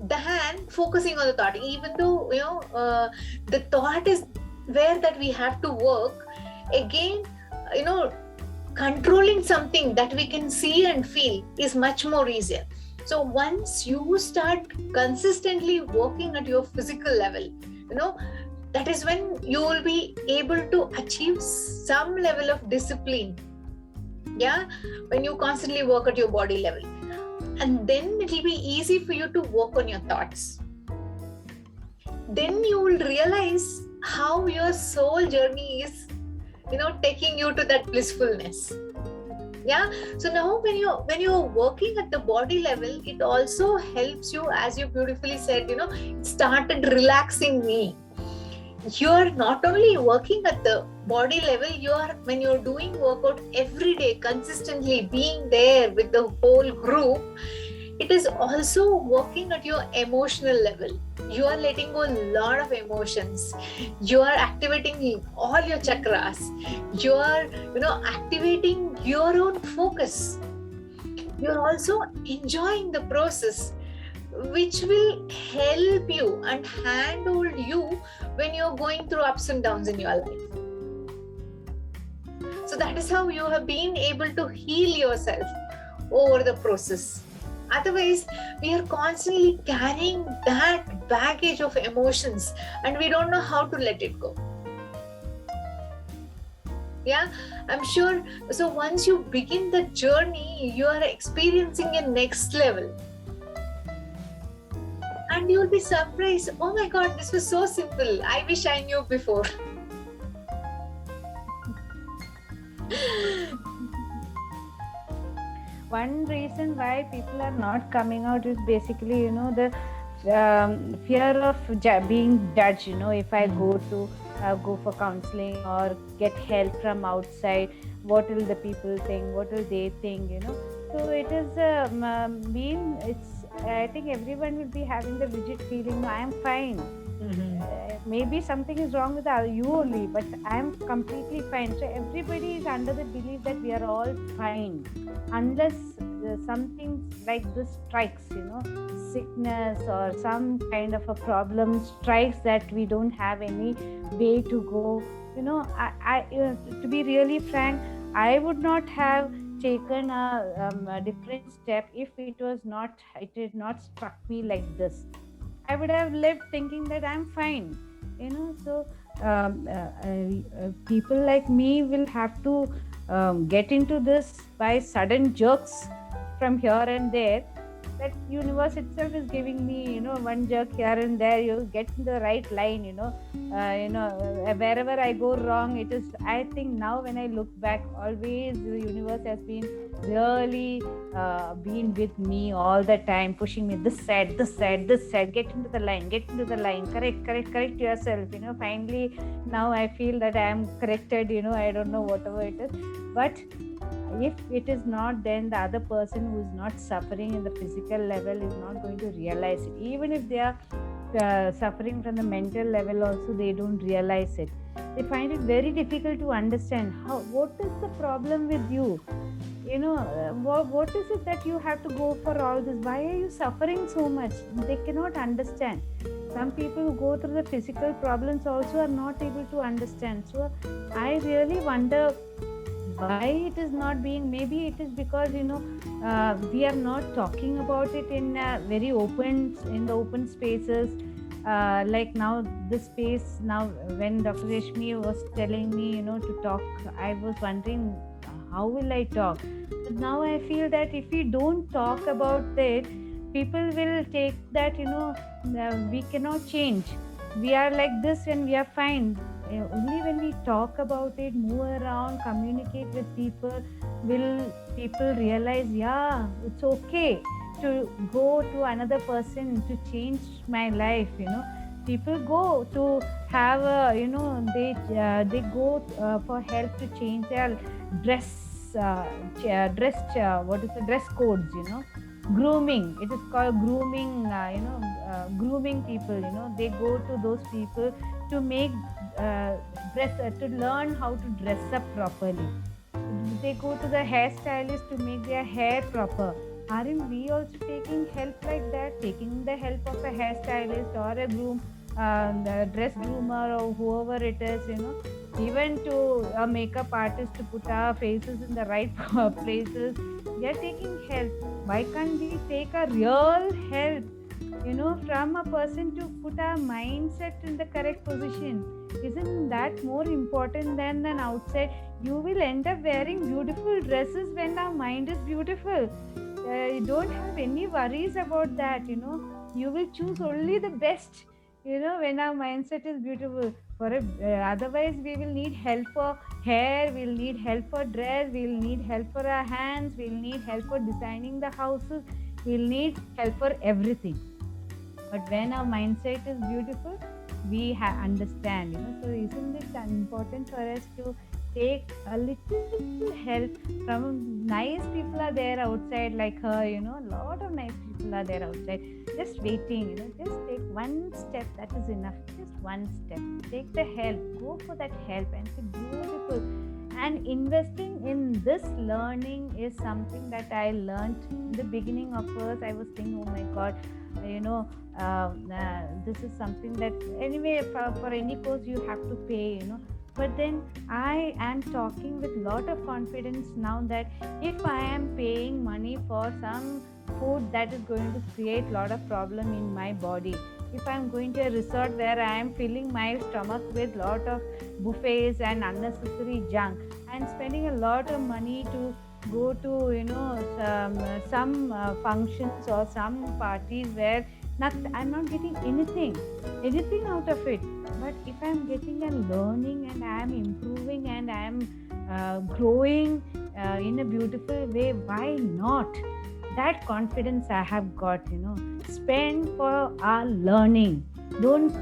than focusing on the thought. Even though the thought is where that we have to work. Again, controlling something that we can see and feel is much more easier. So once you start consistently working at your physical level, that is when you will be able to achieve some level of discipline. Yeah, when you constantly work at your body level, and then it will be easy for you to work on your thoughts. Then you will realize how your soul journey is, taking you to that blissfulness. Yeah. So now when you're working at the body level, it also helps you, as you beautifully said, it started relaxing me. You're not only working at the body level, when you're doing workout every day consistently, being there with the whole group, it is also working at your emotional level. You are letting go a lot of emotions. You are activating all your chakras. You are activating your own focus. You are also enjoying the process, which will help you and handhold you when you're going through ups and downs in your life. So that is how you have been able to heal yourself over the process. Otherwise, we are constantly carrying that baggage of emotions and we don't know how to let it go. Yeah, I'm sure. So once you begin the journey, you are experiencing a next level. And you'll be surprised. Oh my God, this was so simple. I wish I knew before. One reason why people are not coming out is basically, the fear of being judged. If I go for counseling or get help from outside, what will the people think? What will they think? So it is I think everyone will be having the rigid feeling, no, I am fine. Maybe something is wrong with you only, but I am completely fine. So everybody is under the belief that we are all fine, unless something like this strikes, sickness or some kind of a problem strikes that we don't have any way to go. I to be really frank, I would not have taken a different step if it had not struck me like this. I would have lived thinking that I'm fine, so people like me will have to get into this by sudden jerks from here and there. That universe itself is giving me, one jerk here and there. You get in the right line, wherever I go wrong, it is. I think now when I look back, always the universe has been really been with me all the time, pushing me this side, get into the line, correct yourself. Finally, now I feel that I am corrected. I don't know whatever it is, but if it is not, then the other person who is not suffering in the physical level is not going to realize it. Even if they are suffering from the mental level also, they don't realize it. They find it very difficult to understand what is the problem with you. What is it that you have to go for all this? Why are you suffering so much? They cannot understand. Some people who go through the physical problems also are not able to understand. So I really wonder why it is not being. Maybe it is because we are not talking about it in very open spaces, like now this space. Now when Dr. Rashmi was telling me to talk, I was wondering how will I talk. But now I feel that if we don't talk about it, people will take that we cannot change, we are like this and we are fine. Only when we talk about it, move around, communicate with people, will people realize, yeah, it's okay to go to another person to change my life. People go to have they go for help to change their dress codes. Grooming, it is called grooming. Grooming people. They go to those people to make to learn how to dress up properly. They go to the hairstylist to make their hair proper. Aren't we also taking help like that? Taking the help of a hairstylist or a groom, the dress groomer or whoever it is, even to a makeup artist to put our faces in the right places. We are taking help. Why can't we take a real help, from a person to put our mindset in the correct position? Isn't that more important than an outside? You will end up wearing beautiful dresses when our mind is beautiful. You don't have any worries about that. You will choose only the best, when our mindset is beautiful. Otherwise we will need help for hair, we'll need help for dress, we'll need help for our hands, we'll need help for designing the houses, we'll need help for everything. But when our mindset is beautiful, we understand, so isn't it important for us to take a little help from nice people are there outside like her, a lot of nice people are there outside just waiting, just take one step, that is enough. Just one step, take the help, go for that help, and it's beautiful. And investing in this learning is something that I learned in the beginning. Of course, I was thinking, oh my god, this is something that anyway for any course you have to pay, but then I am talking with lot of confidence now that if I am paying money for some food that is going to create lot of problem in my body, if I'm going to a resort where I am filling my stomach with lot of buffets and unnecessary junk and spending a lot of money to go to some functions or some parties where I'm not getting anything out of it. But if I'm getting and learning and I'm improving and I'm growing in a beautiful way, why not? That confidence I have got, spend for our learning. Don't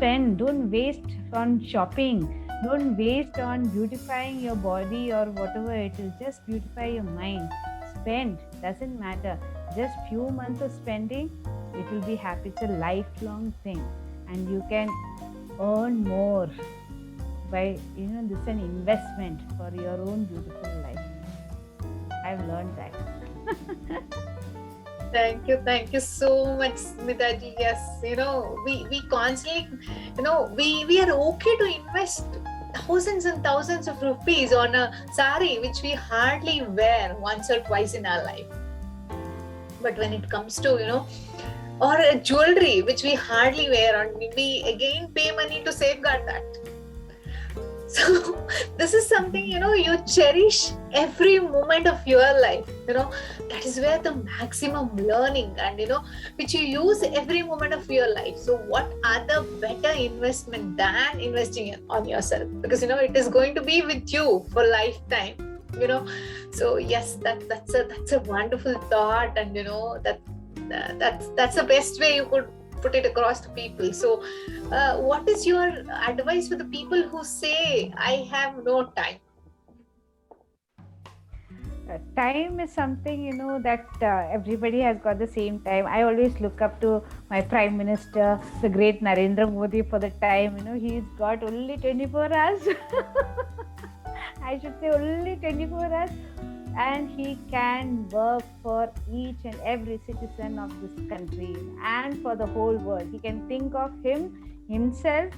waste on shopping. Don't waste on beautifying your body or whatever it is. Just beautify your mind. Spend, doesn't matter. Just few months of spending, it will be happy. It's a lifelong thing, and you can earn more by, this is an investment for your own beautiful life. I've learned that. Thank you so much, Smitaji. Yes, we constantly, we are okay to invest thousands and thousands of rupees on a sari which we hardly wear once or twice in our life. But when it comes to, or a jewelry which we hardly wear, and we again pay money to safeguard that. So this is something, you cherish every moment of your life, that is where the maximum learning and, which you use every moment of your life. So what are the better investment than investing on yourself? Because, it is going to be with you for lifetime, So yes, that's a wonderful thought. And, that's the best way you could put it across to people. So what is your advice for the people who say, I have no time? Time is something, that everybody has got the same time. I always look up to my Prime Minister, the great Narendra Modi, for the time. He's got only 24 hours. I should say only 24 hours. And he can work for each and every citizen of this country and for the whole world. He can think of himself,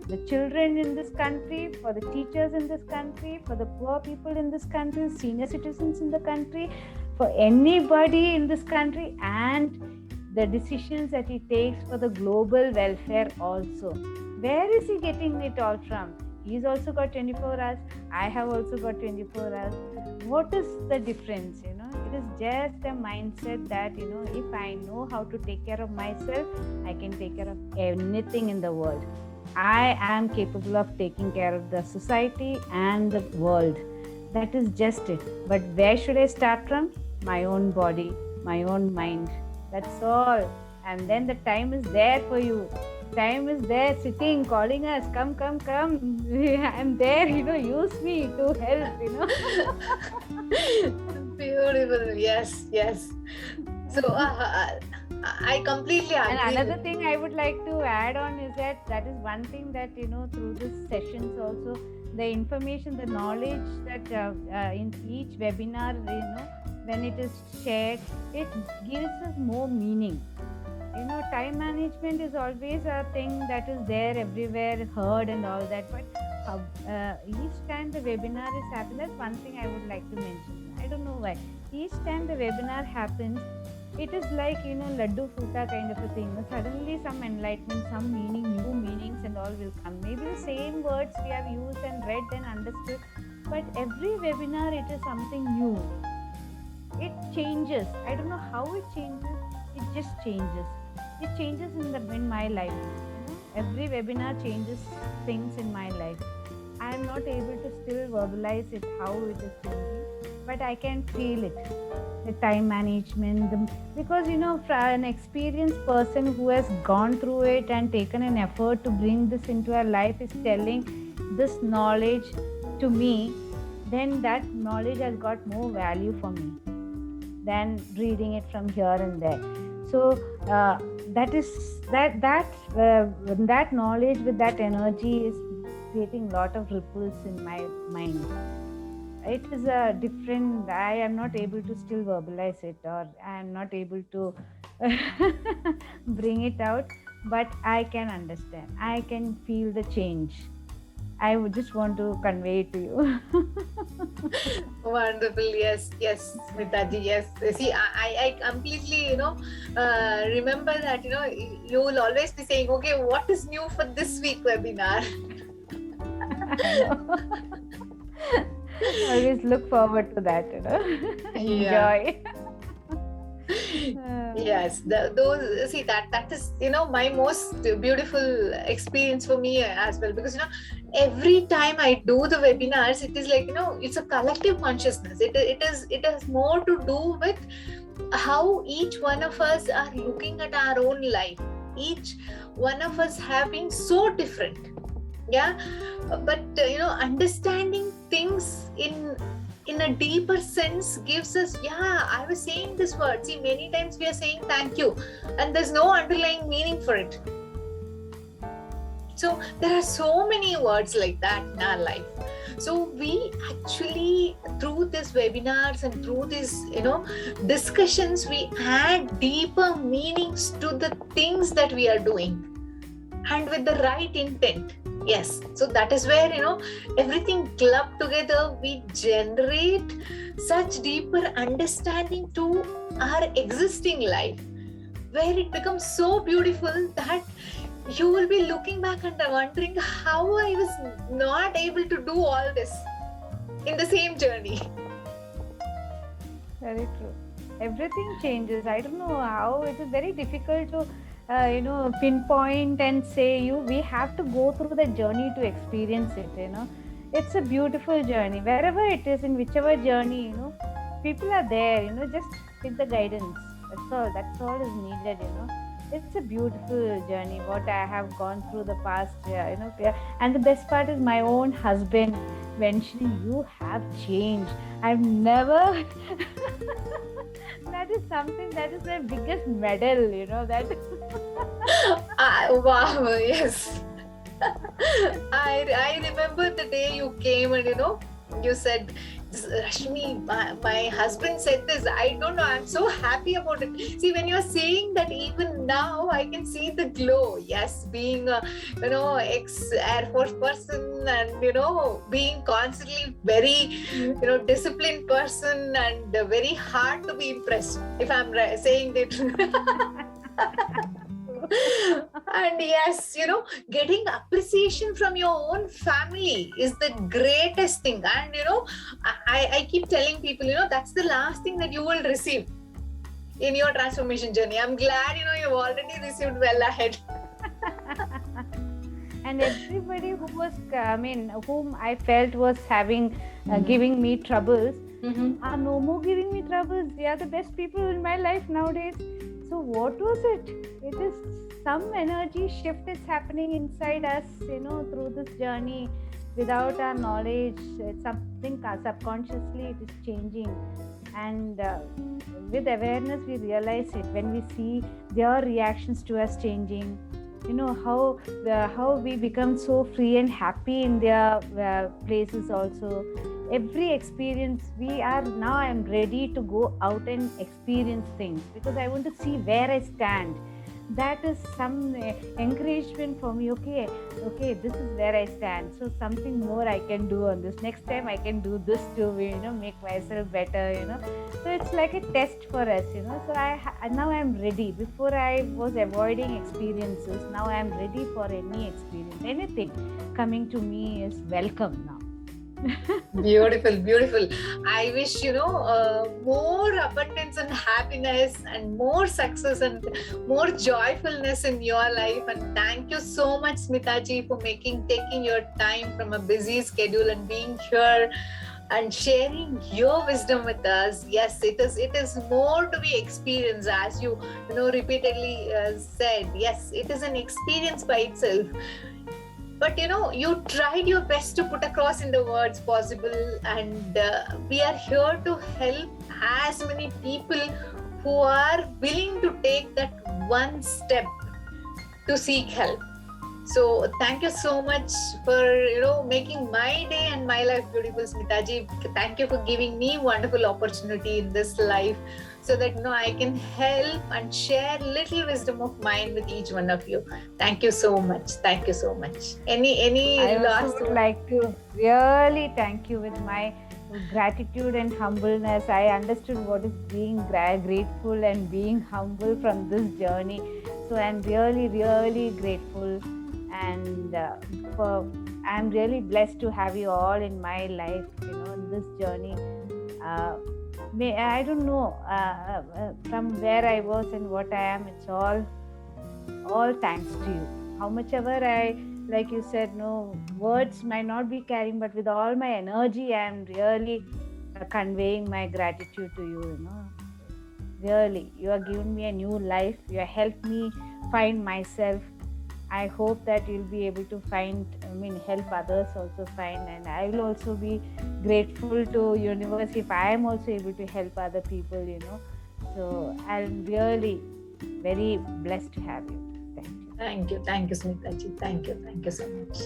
the children in this country, for the teachers in this country, for the poor people in this country, senior citizens in the country, for anybody in this country, and the decisions that he takes for the global welfare also. Where is he getting it all from? He's also got 24 hours. I have also got 24 hours. What is the difference? It is just a mindset that, if I know how to take care of myself, I can take care of anything in the world. I am capable of taking care of the society and the world. That is just it. But where should I start from? My own body, my own mind. That's all. And then the time is there for you. Time is there sitting, calling us, come. I'm there, use me to help, Beautiful. Yes. So I completely agree. And another thing I would like to add on is that is one thing that, through these sessions also, the information, the knowledge that in each webinar, when it is shared, it gives us more meaning. Time management is always a thing that is there everywhere, heard and all that. But each time the webinar is happening, that's one thing I would like to mention. I don't know why. Each time the webinar happens, it is like, laddu futa kind of a thing. Suddenly some enlightenment, some meaning, new meanings and all will come. Maybe the same words we have used and read and understood, but every webinar it is something new. It changes. I don't know how it changes. It just changes. It changes in my life. every webinar changes things in my life. I am not able to still verbalize it, how it is changing, but I can feel it. The time management, because for an experienced person who has gone through it and taken an effort to bring this into our life is telling this knowledge to me, then that knowledge has got more value for me than reading it from here and there. So that knowledge with that energy is creating a lot of ripples in my mind. It is a different, I am not able to still verbalize it, or I am not able to bring it out, but I can understand. I can feel the change. I would just want to convey it to you. Wonderful. Yes, Smitaji. Yes. See, I completely, remember that, you will always be saying, okay, what is new for this week webinar? I always look forward to that, Enjoy. Yes, those, see, that is, my most beautiful experience for me as well, because every time I do the webinars, it is like, it's a collective consciousness. It has more to do with how each one of us are looking at our own life. Each one of us have been so different, but understanding things in a deeper sense gives us, I was saying this word. See, many times we are saying thank you and there's no underlying meaning for it. So there are so many words like that in our life. So we actually, through these webinars and through these, discussions, we add deeper meanings to the things that we are doing, and with the right intent. Yes, so that is where, everything clubbed together, we generate such deeper understanding to our existing life, where it becomes so beautiful that you will be looking back and wondering how I was not able to do all this in the same journey. Very true. Everything changes. I don't know how. It is very difficult to pinpoint and say we have to go through the journey to experience it. It's a beautiful journey. Wherever it is, in whichever journey, people are there. Just with the guidance. That's all is needed. It's a beautiful journey what I have gone through the past year. And the best part is my own husband mentioning, you have changed. I've never. That is something, that is my biggest medal, that. Wow, yes. I remember the day you came and, you said, Rashmi, my husband said this. I don't know, I'm so happy about it. See, when you're saying that, even now, I can see the glow. Yes, being a, ex-Air Force person and, being constantly very, disciplined person and very hard to be impressed, if I'm saying that. And yes, getting appreciation from your own family is the greatest thing. And I keep telling people, that's the last thing that you will receive in your transformation journey. I'm glad you've already received well ahead. And everybody who was, whom I felt was having giving me troubles, are no more giving me troubles. They are the best people in my life nowadays. So what was it? It is some energy shift is happening inside us, through this journey. Without our knowledge, it's something subconsciously it is changing. And with awareness, we realize it when we see their reactions to us changing. How we become so free and happy in their places also. Every experience I am ready to go out and experience things, because I want to see where I stand. That is some encouragement for me. Okay, this is where I stand. So something more I can do on this. Next time I can do this to make myself better. So it's like a test for us. So now I'm ready. Before I was avoiding experiences. Now I'm ready for any experience. Anything coming to me is welcome now. Beautiful, beautiful. I wish, more abundance and happiness and more success and more joyfulness in your life. And thank you so much, Smitaji, for taking your time from a busy schedule and being here and sharing your wisdom with us. Yes, it is more to be experienced, as you repeatedly said. Yes, it is an experience by itself, but you tried your best to put across in the words possible, and we are here to help as many people who are willing to take that one step to seek help. So thank you so much for making my day and my life beautiful, Smitaji. Thank you for giving me wonderful opportunity in this life, so that I can help and share little wisdom of mine with each one of you. Thank you so much. Thank you so much. Any I last also would word? like to really thank you with my gratitude and humbleness. I understood what is being grateful and being humble from this journey. So I'm really, really grateful, and I'm really blessed to have you all in my life. In this journey. I don't know from where I was and what I am. It's all thanks to you. How much ever like you said, no words might not be carrying, but with all my energy, I am really conveying my gratitude to you. Really, you are giving me a new life. You have helped me find myself. I hope that you'll be able to help others also find, and I will also be grateful to universe if I am also able to help other people. So I'm really very blessed to have you. Thank you. Thank you, Smitaji. Thank you so much.